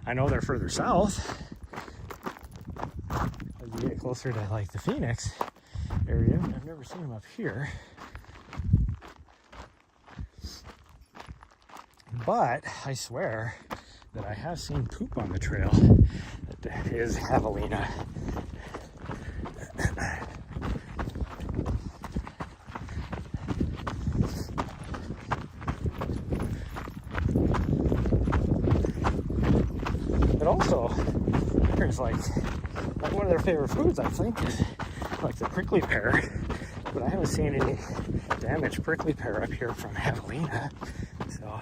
I know they're further south. As you get closer to like the Phoenix area, I've never seen them up here. But I swear that I have seen poop on the trail that is javelina. But also, there's like one of their favorite foods, I think, is like the prickly pear. But I haven't seen any damaged prickly pear up here from javelina. So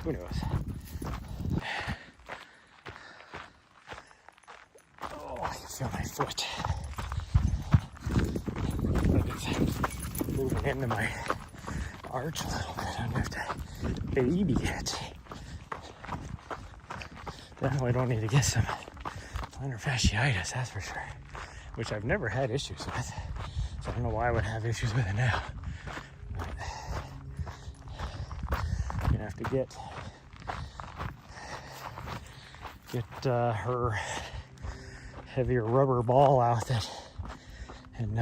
who knows? Oh, I can feel my foot. Like it's moving into my arch a little bit. I'm gonna have to baby it. Definitely don't need to get some plantar fasciitis, that's for sure. Which I've never had issues with. So I don't know why I would have issues with it now. But I'm gonna have to get her heavier rubber ball out that and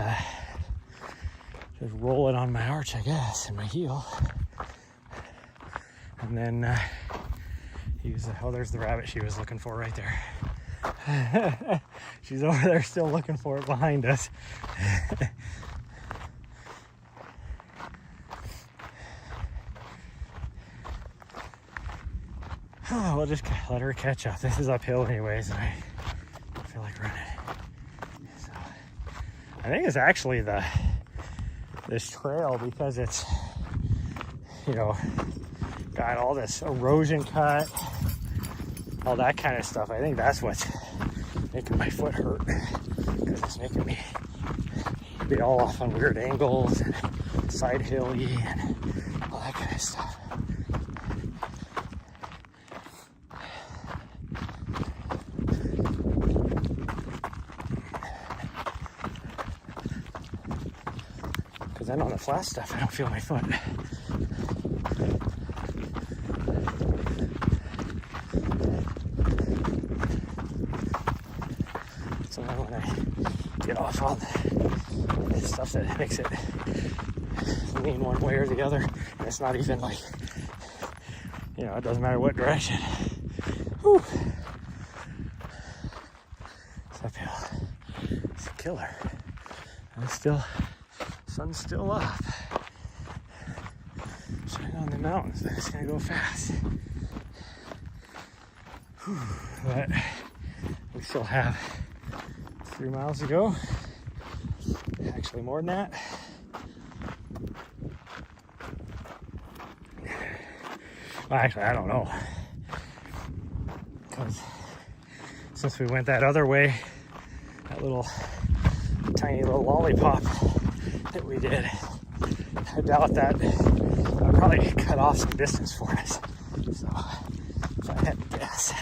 just roll it on my arch, I guess, and my heel. And then use there's the rabbit she was looking for right there. She's over there still looking for it behind us. Oh, we'll just let her catch up. This is uphill anyways, and I don't feel like running. So, I think it's actually this trail, because it's, got all this erosion cut, all that kind of stuff. I think that's what's making my foot hurt, because it's making me be all off on weird angles and side hilly and all that kind of stuff. Because then on the flat stuff, I don't feel my foot. So then when I get off on the stuff that makes it lean one way or the other. And it's not even like, you know, it doesn't matter what direction. Whew. It's uphill. It's a killer. And it's still, sun's still up. Shining on the mountains, then it's gonna go fast. Whew. But we still have 3 miles to go. Actually more than that. Well, actually, I don't know. Because since we went that other way, that little tiny little lollipop that we did, I doubt that would probably cut off some distance for us. So, if I had to guess.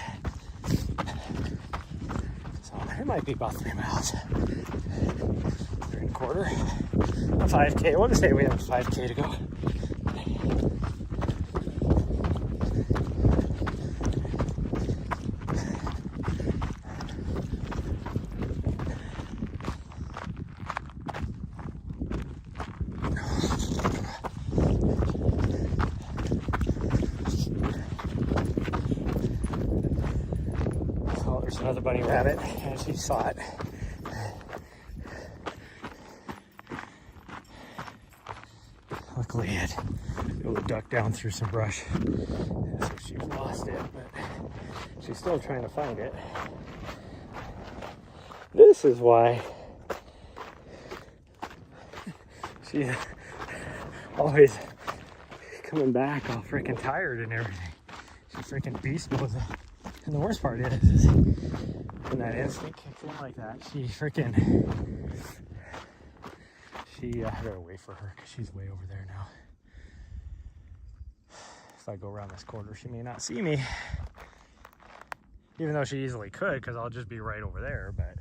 So, it might be about 3 miles. 3.25. A 5K. We'll just say we have a 5K to go. There's another bunny rabbit, and she saw it. Luckily, it would duck down through some brush, so she lost it, but she's still trying to find it. This is why she always coming back all freaking tired and everything. She freaking beast modes it. And the worst part is when that instinct kicks in like that, she I gotta wait for her because she's way over there now. If I go around this corner, she may not see me, even though she easily could, because I'll just be right over there. But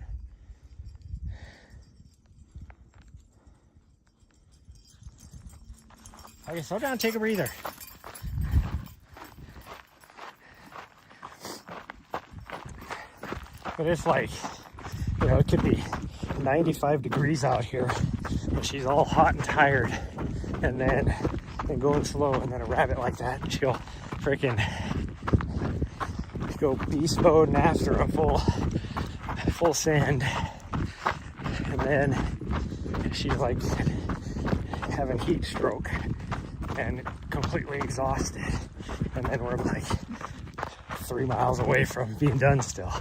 okay, slow down, take a breather. But it's like, you know, it could be 95 degrees out here and she's all hot and tired, and going slow, and then a rabbit like that, she'll freaking go beast mode and after a full send, and then she's like having heat stroke and completely exhausted, and then we're like 3 miles away from being done still.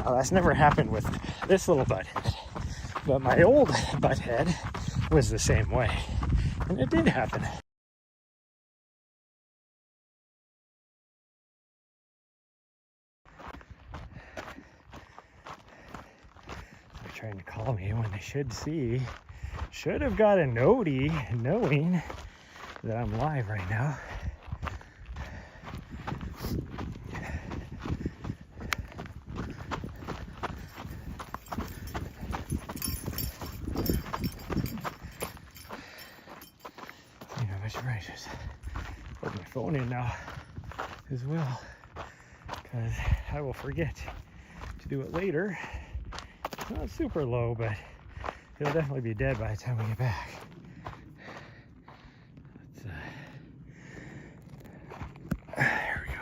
That's never happened with this little butthead, but my old butthead was the same way, and it did happen. They're trying to call me when they should have got a noti knowing that I'm live right now. Right, just put my phone in now as well, because I will forget to do it later. It's not super low, but it'll definitely be dead by the time we get back. There we go.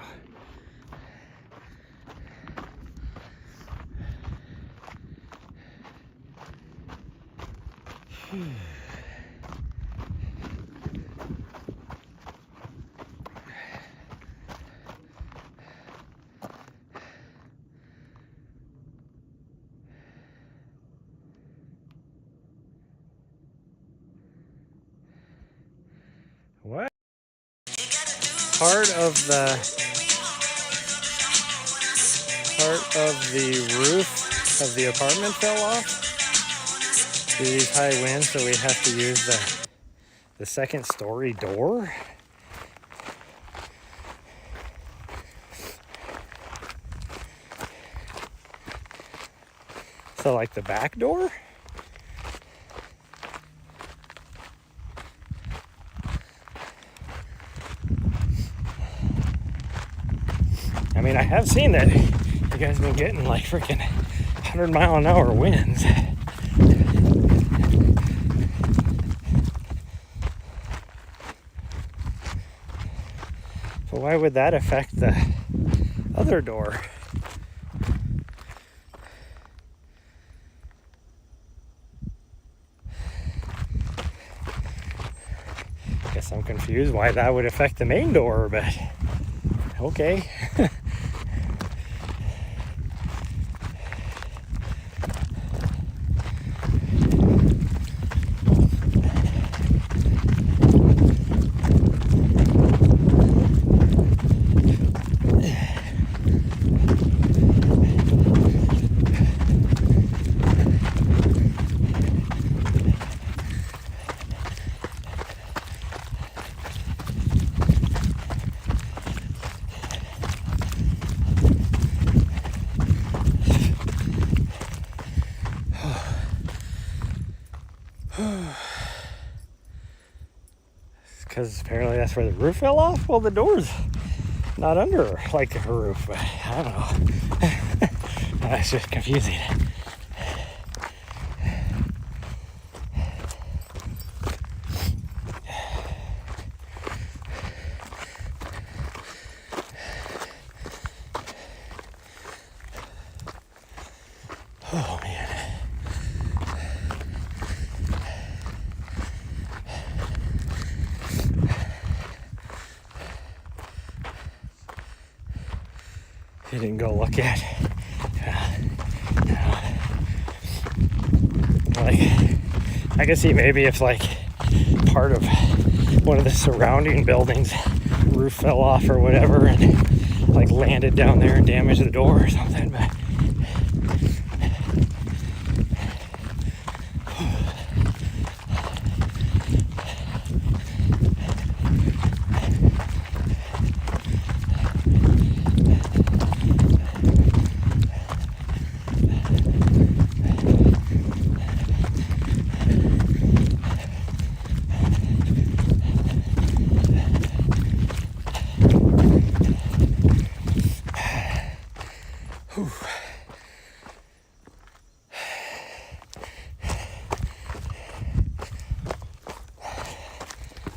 What? Part of the roof of the apartment fell off due to these high winds, so we have to use the second story door. So like the back door? I mean, I have seen that you guys been getting like freaking 100-mile-an-hour winds. So why would that affect the other door? Guess I'm confused why that would affect the main door, but okay. Because apparently that's where the roof fell off. Well, the door's not under like a roof, but I don't know. That's just confusing. Oh man. You didn't go look at. Like, I can see maybe if like part of one of the surrounding buildings roof fell off or whatever and like landed down there and damaged the door or something, but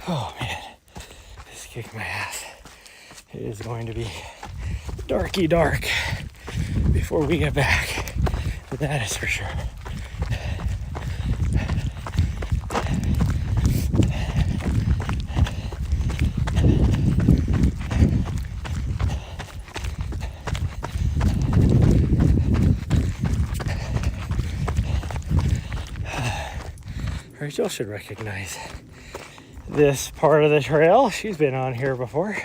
oh man, this kicked my ass. It is going to be darky dark before we get back. That is for sure. Rachel should recognize this part of the trail. She's been on here before.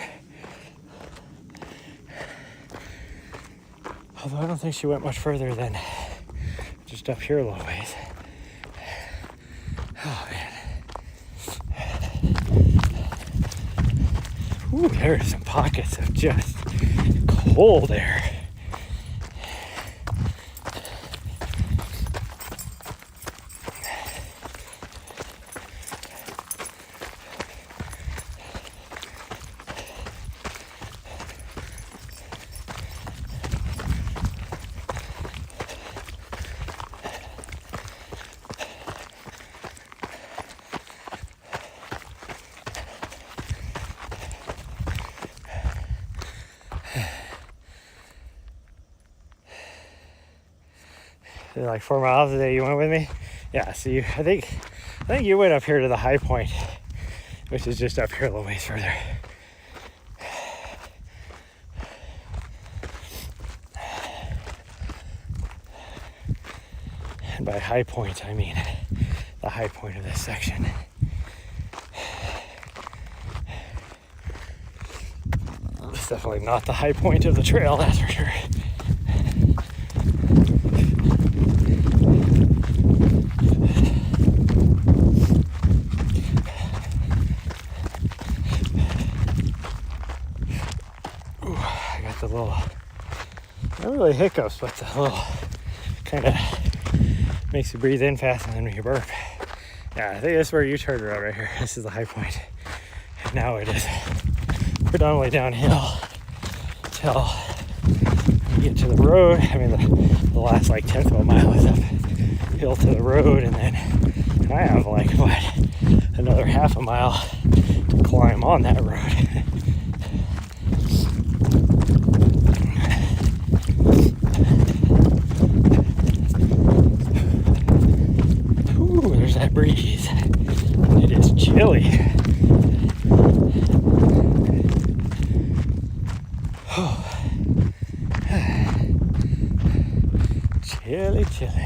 Although I don't think she went much further than just up here a little ways. Oh man. Ooh, there are some pockets of just cold air. Like 4 miles a day you went with me? Yeah, so I think you went up here to the high point, which is just up here a little ways further. And by high point, I mean the high point of this section. It's definitely not the high point of the trail, that's for sure. The little, not really hiccups, but the little kind of makes you breathe in fast and then you burp. Yeah, I think that's where you turned around right here. This is the high point. And now it is predominantly downhill till get to the road. I mean, the last like 10th of a mile is uphill to the road, and then I have like another half a mile to climb on that road. Ooh, there's that breeze. It is chilly. Chilly, chilly.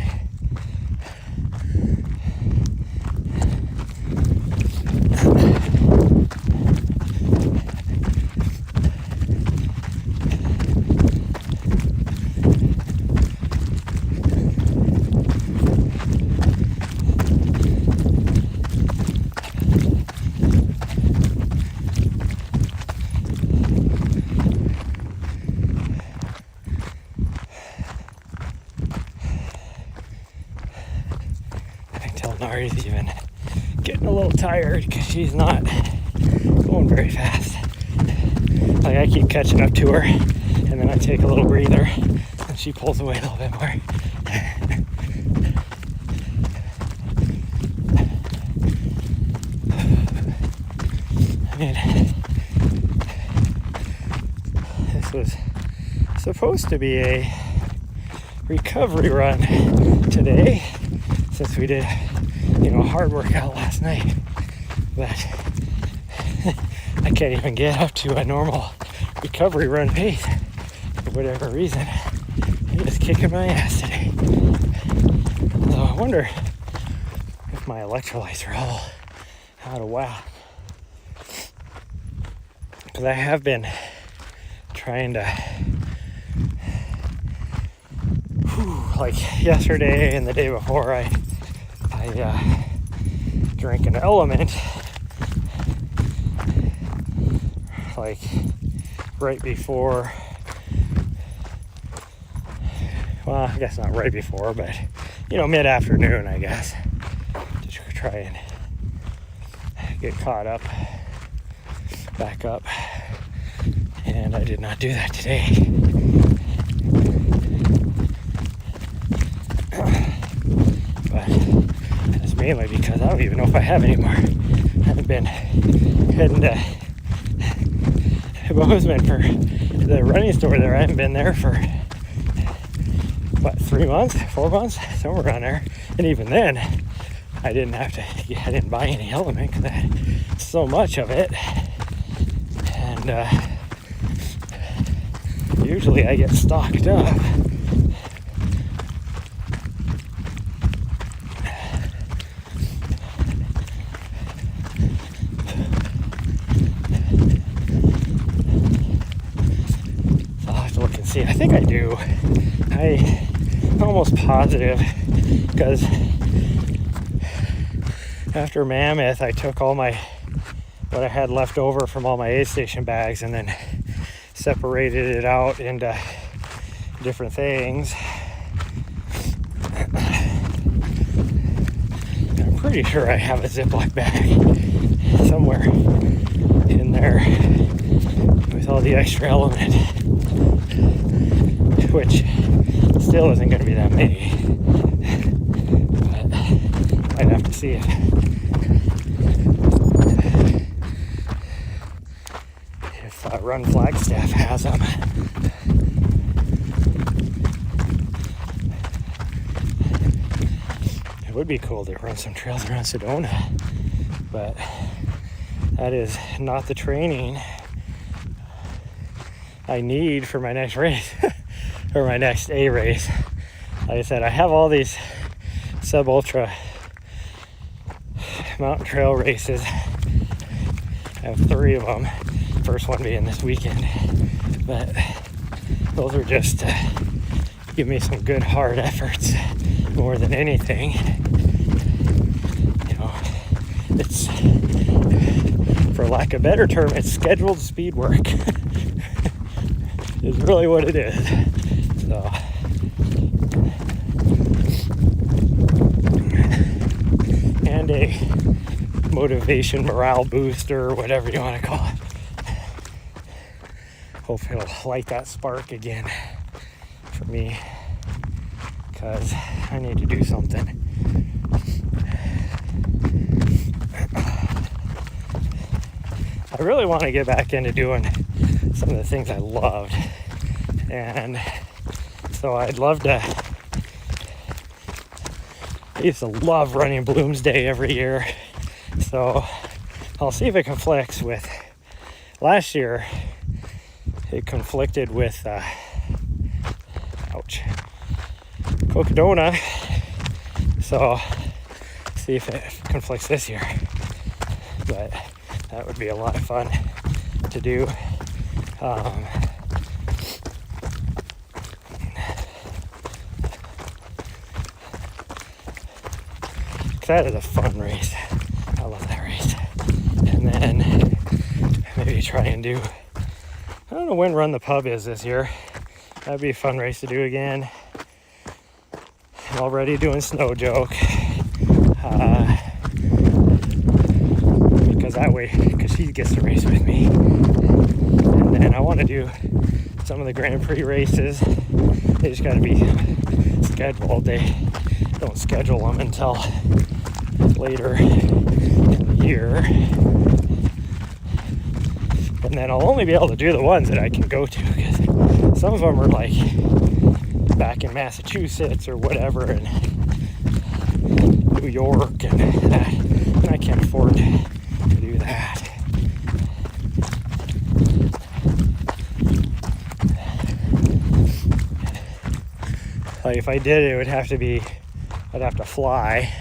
Nari's even getting a little tired because she's not going very fast. Like, I keep catching up to her, and then I take a little breather, and she pulls away a little bit more. I mean, this was supposed to be a recovery run today, since we did a hard workout last night, but I can't even get up to a normal recovery run pace for whatever reason. I'm just kicking my ass today. So I wonder if my electrolytes are all out of whack, because I have been trying to, like yesterday and the day before, I drank an Element like right before, well, I guess not right before, but mid-afternoon, I guess, to try and get caught up, back up, and I did not do that today. Mainly because I don't even know if I have any more. I haven't been heading to Bozeman for the running store there. I haven't been there for 3 months, 4 months, somewhere around there. And even then, I didn't buy any Element because I had so much of it. And usually I get stocked up. See, I think I do. I'm almost positive, because after Mammoth, I took all what I had left over from all my aid station bags and then separated it out into different things. I'm pretty sure I have a Ziploc bag somewhere in there with all the extra Element, which still isn't going to be that many, but I'd have to see if Run Flagstaff has them. It would be cool to run some trails around Sedona, but that is not the training I need for my next race, or my next A race. Like I said, I have all these sub-ultra mountain trail races. I have 3 of them, first one being this weekend, but those are just to give me some good hard efforts more than anything. It's, for lack of a better term, it's scheduled speed work. Is really what it is. So and a motivation, morale booster, whatever you want to call it. Hope it'll light that spark again me because I need to do something. I really want to get back into doing some of the things I loved, and so I'd love to. I used to love running Bloomsday every year, so I'll see if it conflicts with last year. It conflicted with Cocodona, so see if it conflicts this year. But that would be a lot of fun to do. That is a fun race. I love that race. And then maybe try and do, I don't know when Run the Pub is this year. That'd be a fun race to do again. I'm already doing Snow Joke. Because that way, because she gets to race with me. And then I want to do some of the Grand Prix races. They just got to be scheduled. They don't schedule them until later in the year, and then I'll only be able to do the ones that I can go to, because some of them are like back in Massachusetts or whatever, and New York, and I can't afford to do that. Like if I did it, it would have to be, I'd have to fly.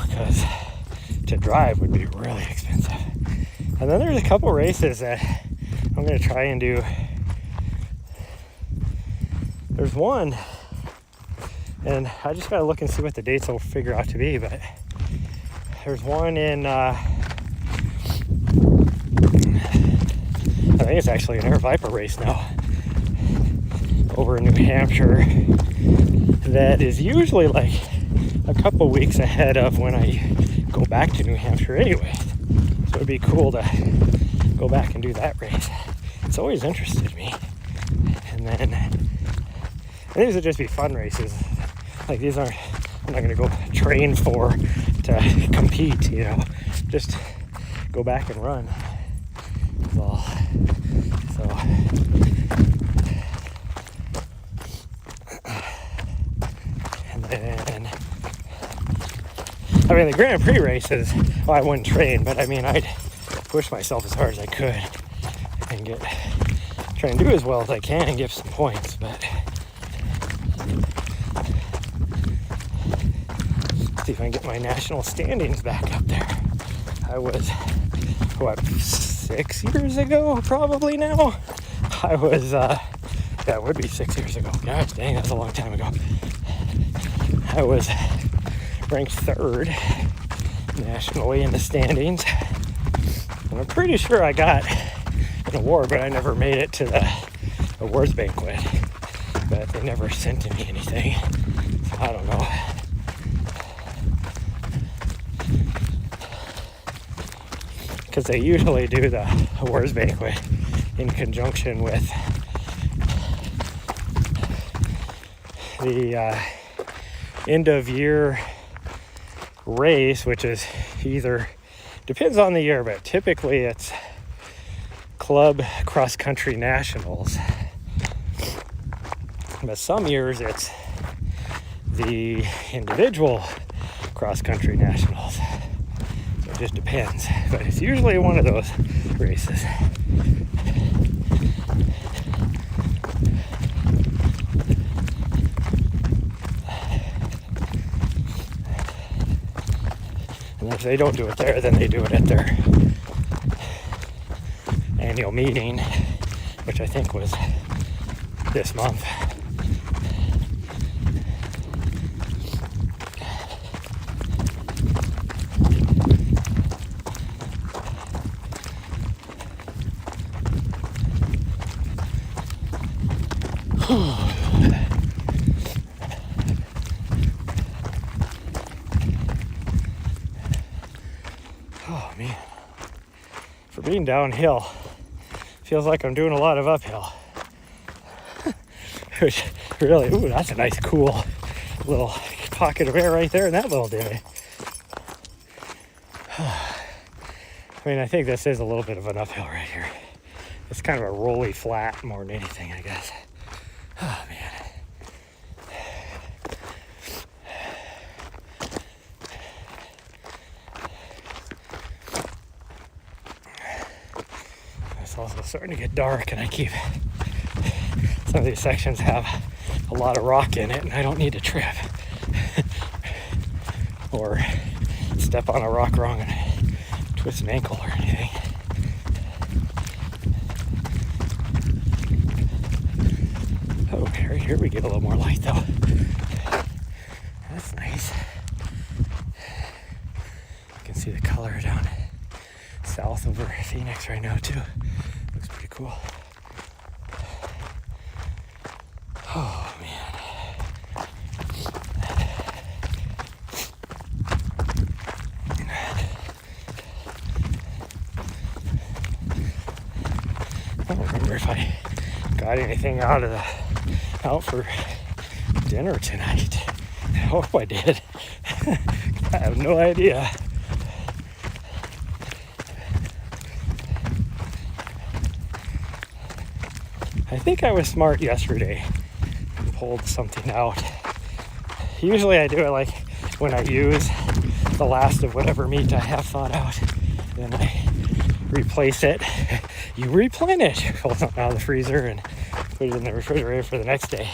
Because to drive would be really expensive. And then there's a couple races that I'm going to try and do. There's one, and I just got to look and see what the dates will figure out to be, but there's one in, I think it's actually an Air Viper race now, over in New Hampshire, that is usually like a couple weeks ahead of when I go back to New Hampshire anyway. So it'd be cool to go back and do that race. It's always interested me. And then these would just be fun races. Like these aren't, I'm not gonna go train for to compete, you know. Just go back and run. That's all. So and then I mean, the Grand Prix races, well, I wouldn't train, but I mean, I'd push myself as hard as I could and try and do as well as I can and get some points, but see if I can get my national standings back up there. I was, what, 6 years ago, probably now? I was, yeah, it would be 6 years ago. Gosh dang, that's a long time ago. I was ranked 3rd nationally in the standings, and I'm pretty sure I got an award, but I never made it to the awards banquet, but they never sent me anything, so I don't know. Because they usually do the awards banquet in conjunction with the end of year race, which is either, depends on the year, but typically it's club cross country nationals, but some years it's the individual cross country nationals, so it just depends, but it's usually one of those races. And if they don't do it there, then they do it at their annual meeting, which I think was this month. for being downhill, feels like I'm doing a lot of uphill. Which really, ooh, that's a nice cool little pocket of air right there in that little divot. I mean, I think this is a little bit of an uphill right here. It's kind of a rolly flat more than anything, I guess. Oh, man. It's also starting to get dark, and some of these sections have a lot of rock in it, and I don't need to trip or step on a rock wrong and twist an ankle or anything. Oh, right here we get a little more light though. That's nice. You can see the color down south over Phoenix right now too. Looks pretty cool. Oh man. I don't remember if I got anything out for dinner tonight. I hope I did. I have no idea. I think I was smart yesterday and pulled something out. Usually I do it like when I use the last of whatever meat I have thawed out. Then I replace it. You replenish. Pull something out of the freezer and put it in the refrigerator for the next day.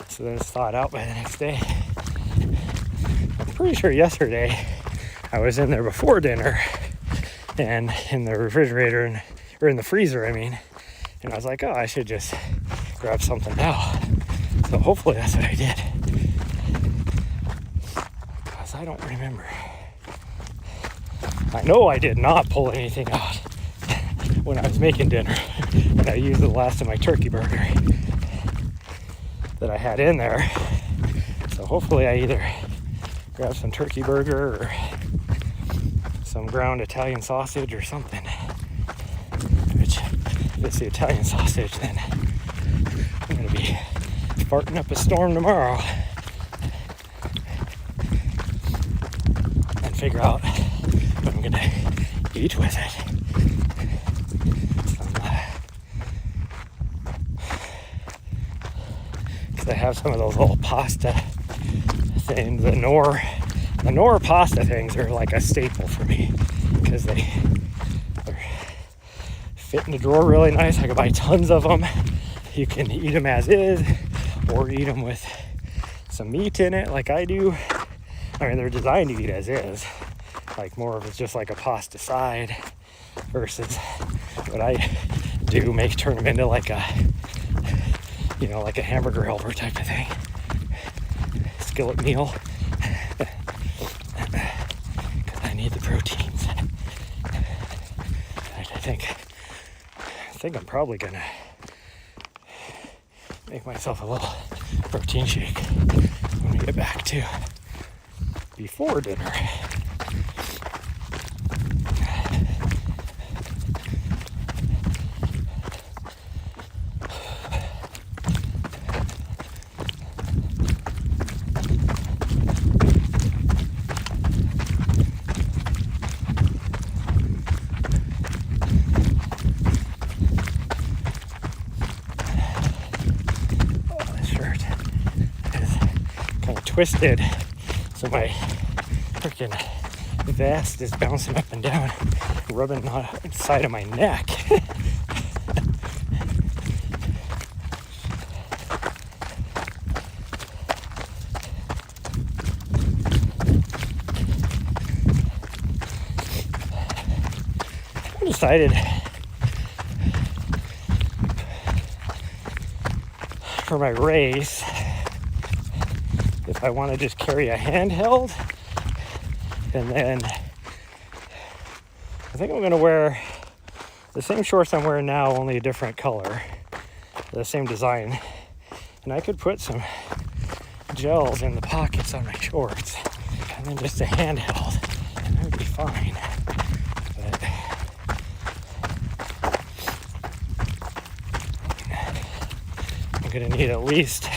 So then it's thawed out by the next day. I'm pretty sure yesterday I was in there before dinner and in the refrigerator or in the freezer, I mean. And I was like, oh, I should just grab something now. So hopefully that's what I did. Because I don't remember. I know I did not pull anything out when I was making dinner. And I used the last of my turkey burger that I had in there. So hopefully I either grab some turkey burger or some ground Italian sausage or something. Which, if it's the Italian sausage, then I'm going to be farting up a storm tomorrow. And figure out what I'm going to eat with it. Because I have some of those little pasta things, the Knorr pasta things are like a staple for me. Because they fit in the drawer really nice. I can buy tons of them. You can eat them as is or eat them with some meat in it like I do. I mean, they're designed to eat as is. Like more of it's just like a pasta side versus what I do, turn them into like a, you know, like a hamburger helper type of thing. Skillet meal. Because I need the proteins. I think I'm probably gonna make myself a little protein shake when we get back to before dinner. Twisted, so my freaking vest is bouncing up and down, rubbing on the side of my neck. I decided for my race, if I want to just carry a handheld, and then I think I'm going to wear the same shorts I'm wearing now, only a different color, the same design, and I could put some gels in the pockets on my shorts, and then just a handheld, and that would be fine. But gonna need at least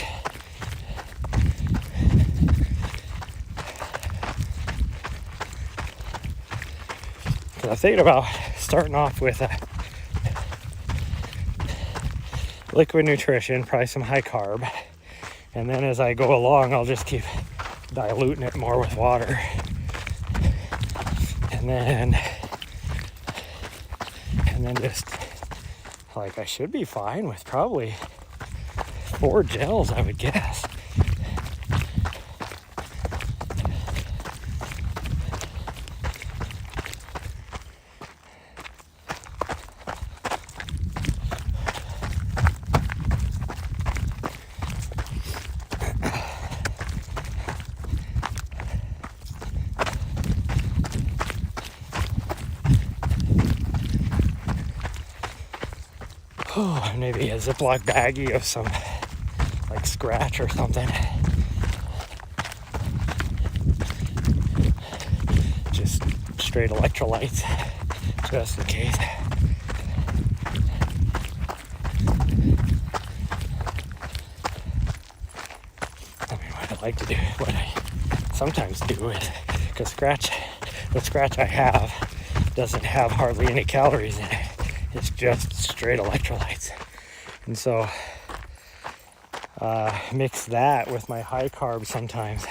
I'm thinking about starting off with a liquid nutrition, probably some high carb, and then as I go along I'll just keep diluting it more with water, and then just like I should be fine with probably 4 gels, I would guess. Oh, maybe a Ziploc baggie of some like Scratch or something. Just straight electrolytes, just in case. I mean, what I like to do, what I sometimes do is, because the Scratch I have doesn't have hardly any calories in it. It's just straight electrolytes. And so mix that with my high carb sometimes.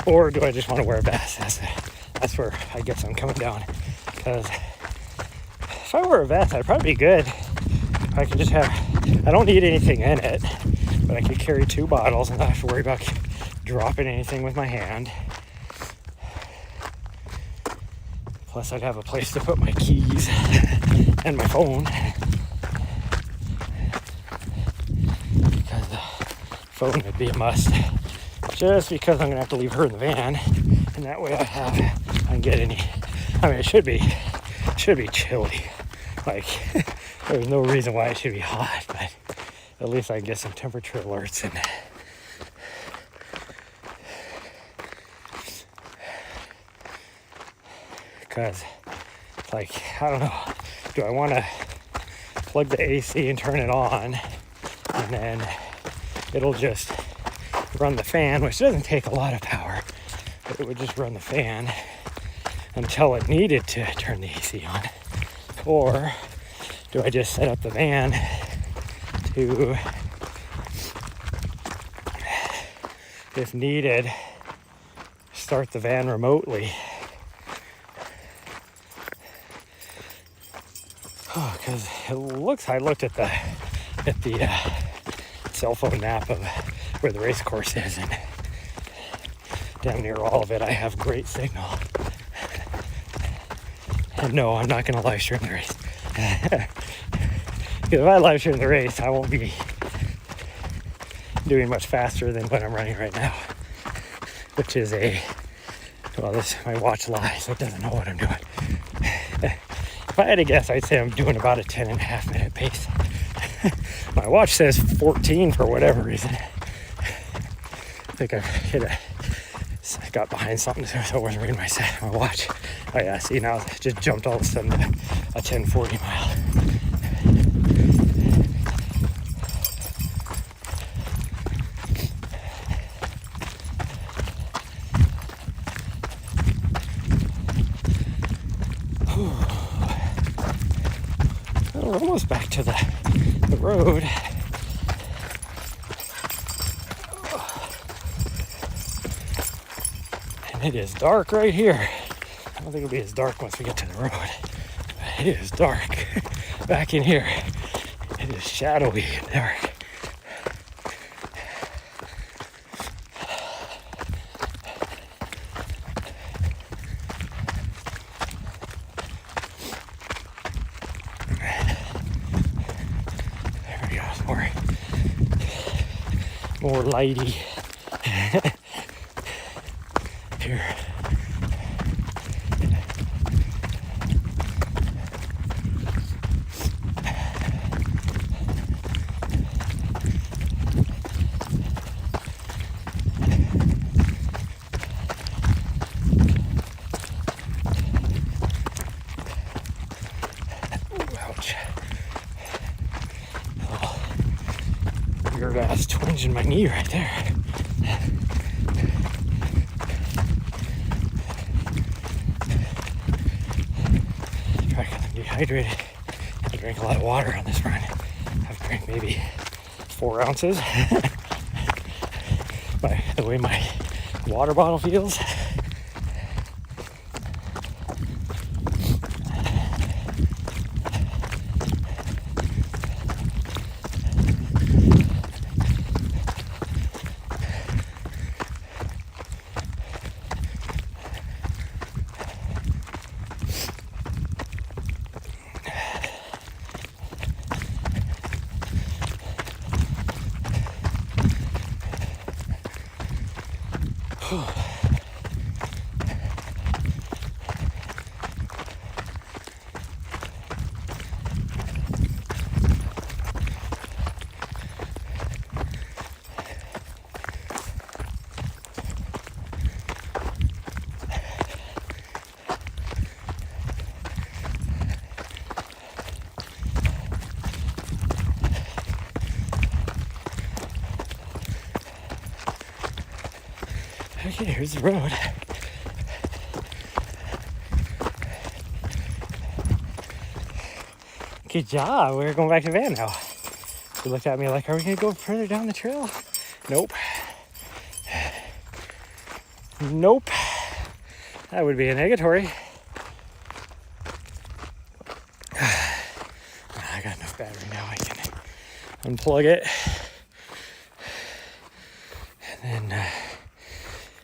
Or do I just want to wear a vest? That's where I guess I'm coming down. Because if I wear a vest, I'd probably be good. I could just have, I don't need anything in it, but I could carry 2 bottles and not have to worry about dropping anything with my hand. Plus I'd have a place to put my keys and my phone. Because the phone would be a must. Just because I'm gonna have to leave her in the van, and that way I can get any. I mean, it should be chilly. Like there's no reason why it should be hot, but at least I can get some temperature alerts and. Because, like, I don't know. Do I want to plug the AC and turn it on, and then it'll just run the fan, which doesn't take a lot of power, but it would just run the fan until it needed to turn the AC on? Or do I just set up the van to, if needed, start the van remotely? Oh, because it looks, I looked at the cell phone map of where the race course is, and damn near all of it I have great signal. And no, I'm not going to live stream the race. Because if I live stream the race, I won't be doing much faster than what I'm running right now, which is my watch lies, so it doesn't know what I'm doing. If I had to guess, I'd say I'm doing about a 10.5 minute pace. My watch says 14 for whatever reason. I think I got behind something, so I wasn't reading my watch. Oh yeah, see, now it just jumped all of a sudden to a 10:40 mile. Well, we're almost back to the road. It is dark right here. I don't think it'll be as dark once we get to the road. But it is dark back in here. It is shadowy and dark. slidey. Here. That's twinging my knee right there. I'm dehydrated. I drink a lot of water on this run. I've drank maybe 4 ounces. By the way my water bottle feels. Okay, here's the road. Good job. We're going back to van now. He looked at me like, are we going to go further down the trail? Nope. Nope. That would be a negatory. I got enough battery now. I can unplug it. And then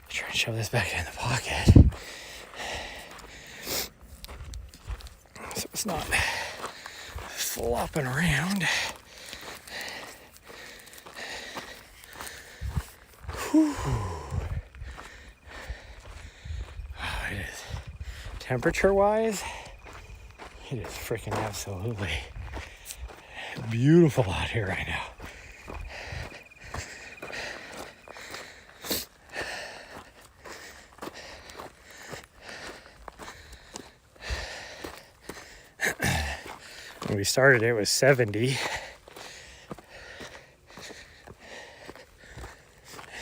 try and shove this back in the pocket. So it's not flopping around. Whew. Oh, it is. Temperature wise, it is freaking absolutely beautiful out here right now. When we started, it was 70.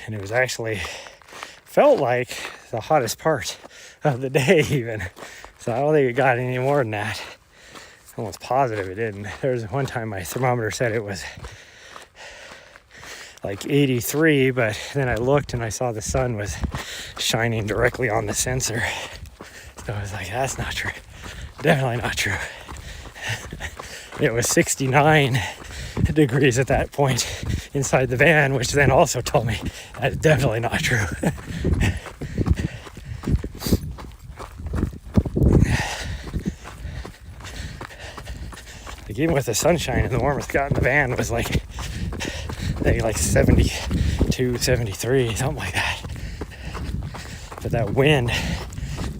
And it was actually, felt like the hottest part of the day even. So I don't think it got any more than that. I'm almost positive it didn't. There was one time my thermometer said it was like 83, but then I looked and I saw the sun was shining directly on the sensor. So I was like, that's not true. Definitely not true. It was 69 degrees at that point inside the van, which then also told me that's definitely not true. Like even with the sunshine and the warmest got in the van was like 72, 73, something like that. But that wind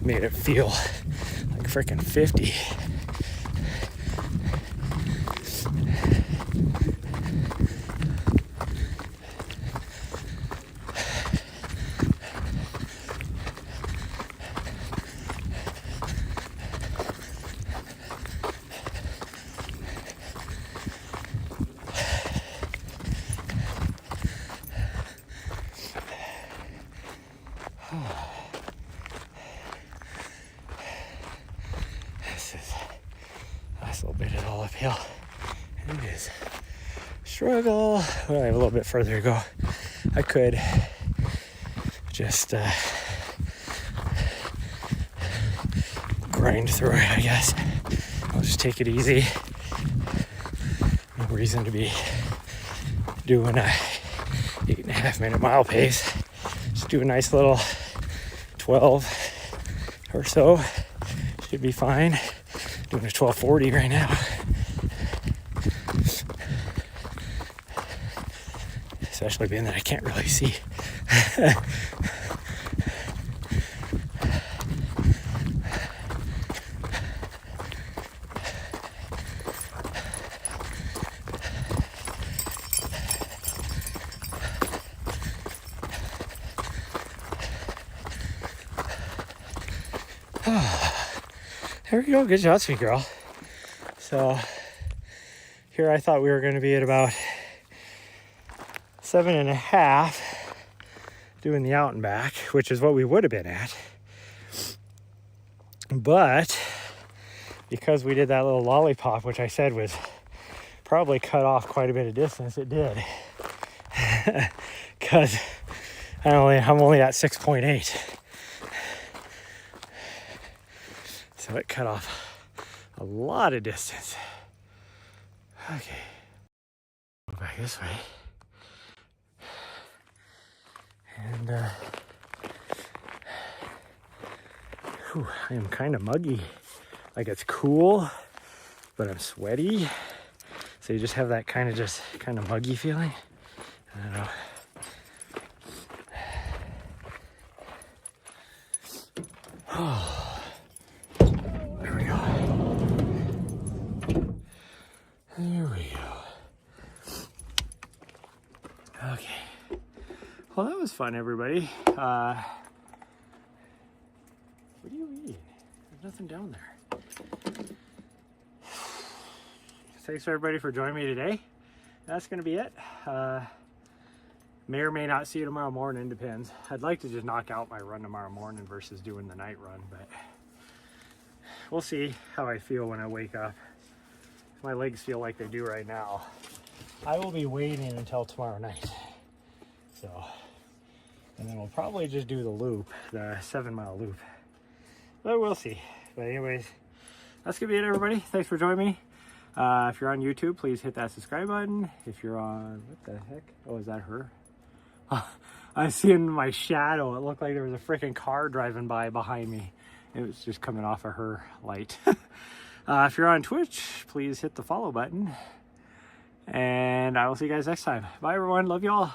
made it feel like freaking 50. This little bit is all uphill. It is struggle. Well, I have a little bit further to go. I could just grind through it, I guess. I'll just take it easy. No reason to be doing a 8.5 minute mile pace. Just do a nice little 12 or so. Should be fine. Doing a 12:40 right now. especially being that I can't really see. There we go. Good job, sweet girl. So here I thought we were going to be at about 7.5 doing the out and back, which is what we would have been at. But because we did that little lollipop, which I said was probably cut off quite a bit of distance, it did. Because I'm only at 6.8. So it cut off a lot of distance. Okay. Go back this way. And I am kind of muggy. Like it's cool, but I'm sweaty. So you just have that kind of muggy feeling. I don't know. Oh. There we go. There we go. Okay. Well, that was fun, everybody. What do you mean? There's nothing down there. Thanks everybody for joining me today. That's going to be it. May or may not see you tomorrow morning, depends. I'd like to just knock out my run tomorrow morning versus doing the night run, but we'll see how I feel when I wake up. If my legs feel like they do right now, I will be waiting until tomorrow night. So, and then we'll probably just do the loop, the 7-mile loop. But we'll see. But anyways, that's gonna be it, everybody. Thanks for joining me. If you're on YouTube, please hit that subscribe button. If you're on, what the heck? Oh, is that her? I see in my shadow, it looked like there was a freaking car driving by behind me. It was just coming off of her light. If you're on Twitch, please hit the follow button. And I will see you guys next time. Bye, everyone. Love you all.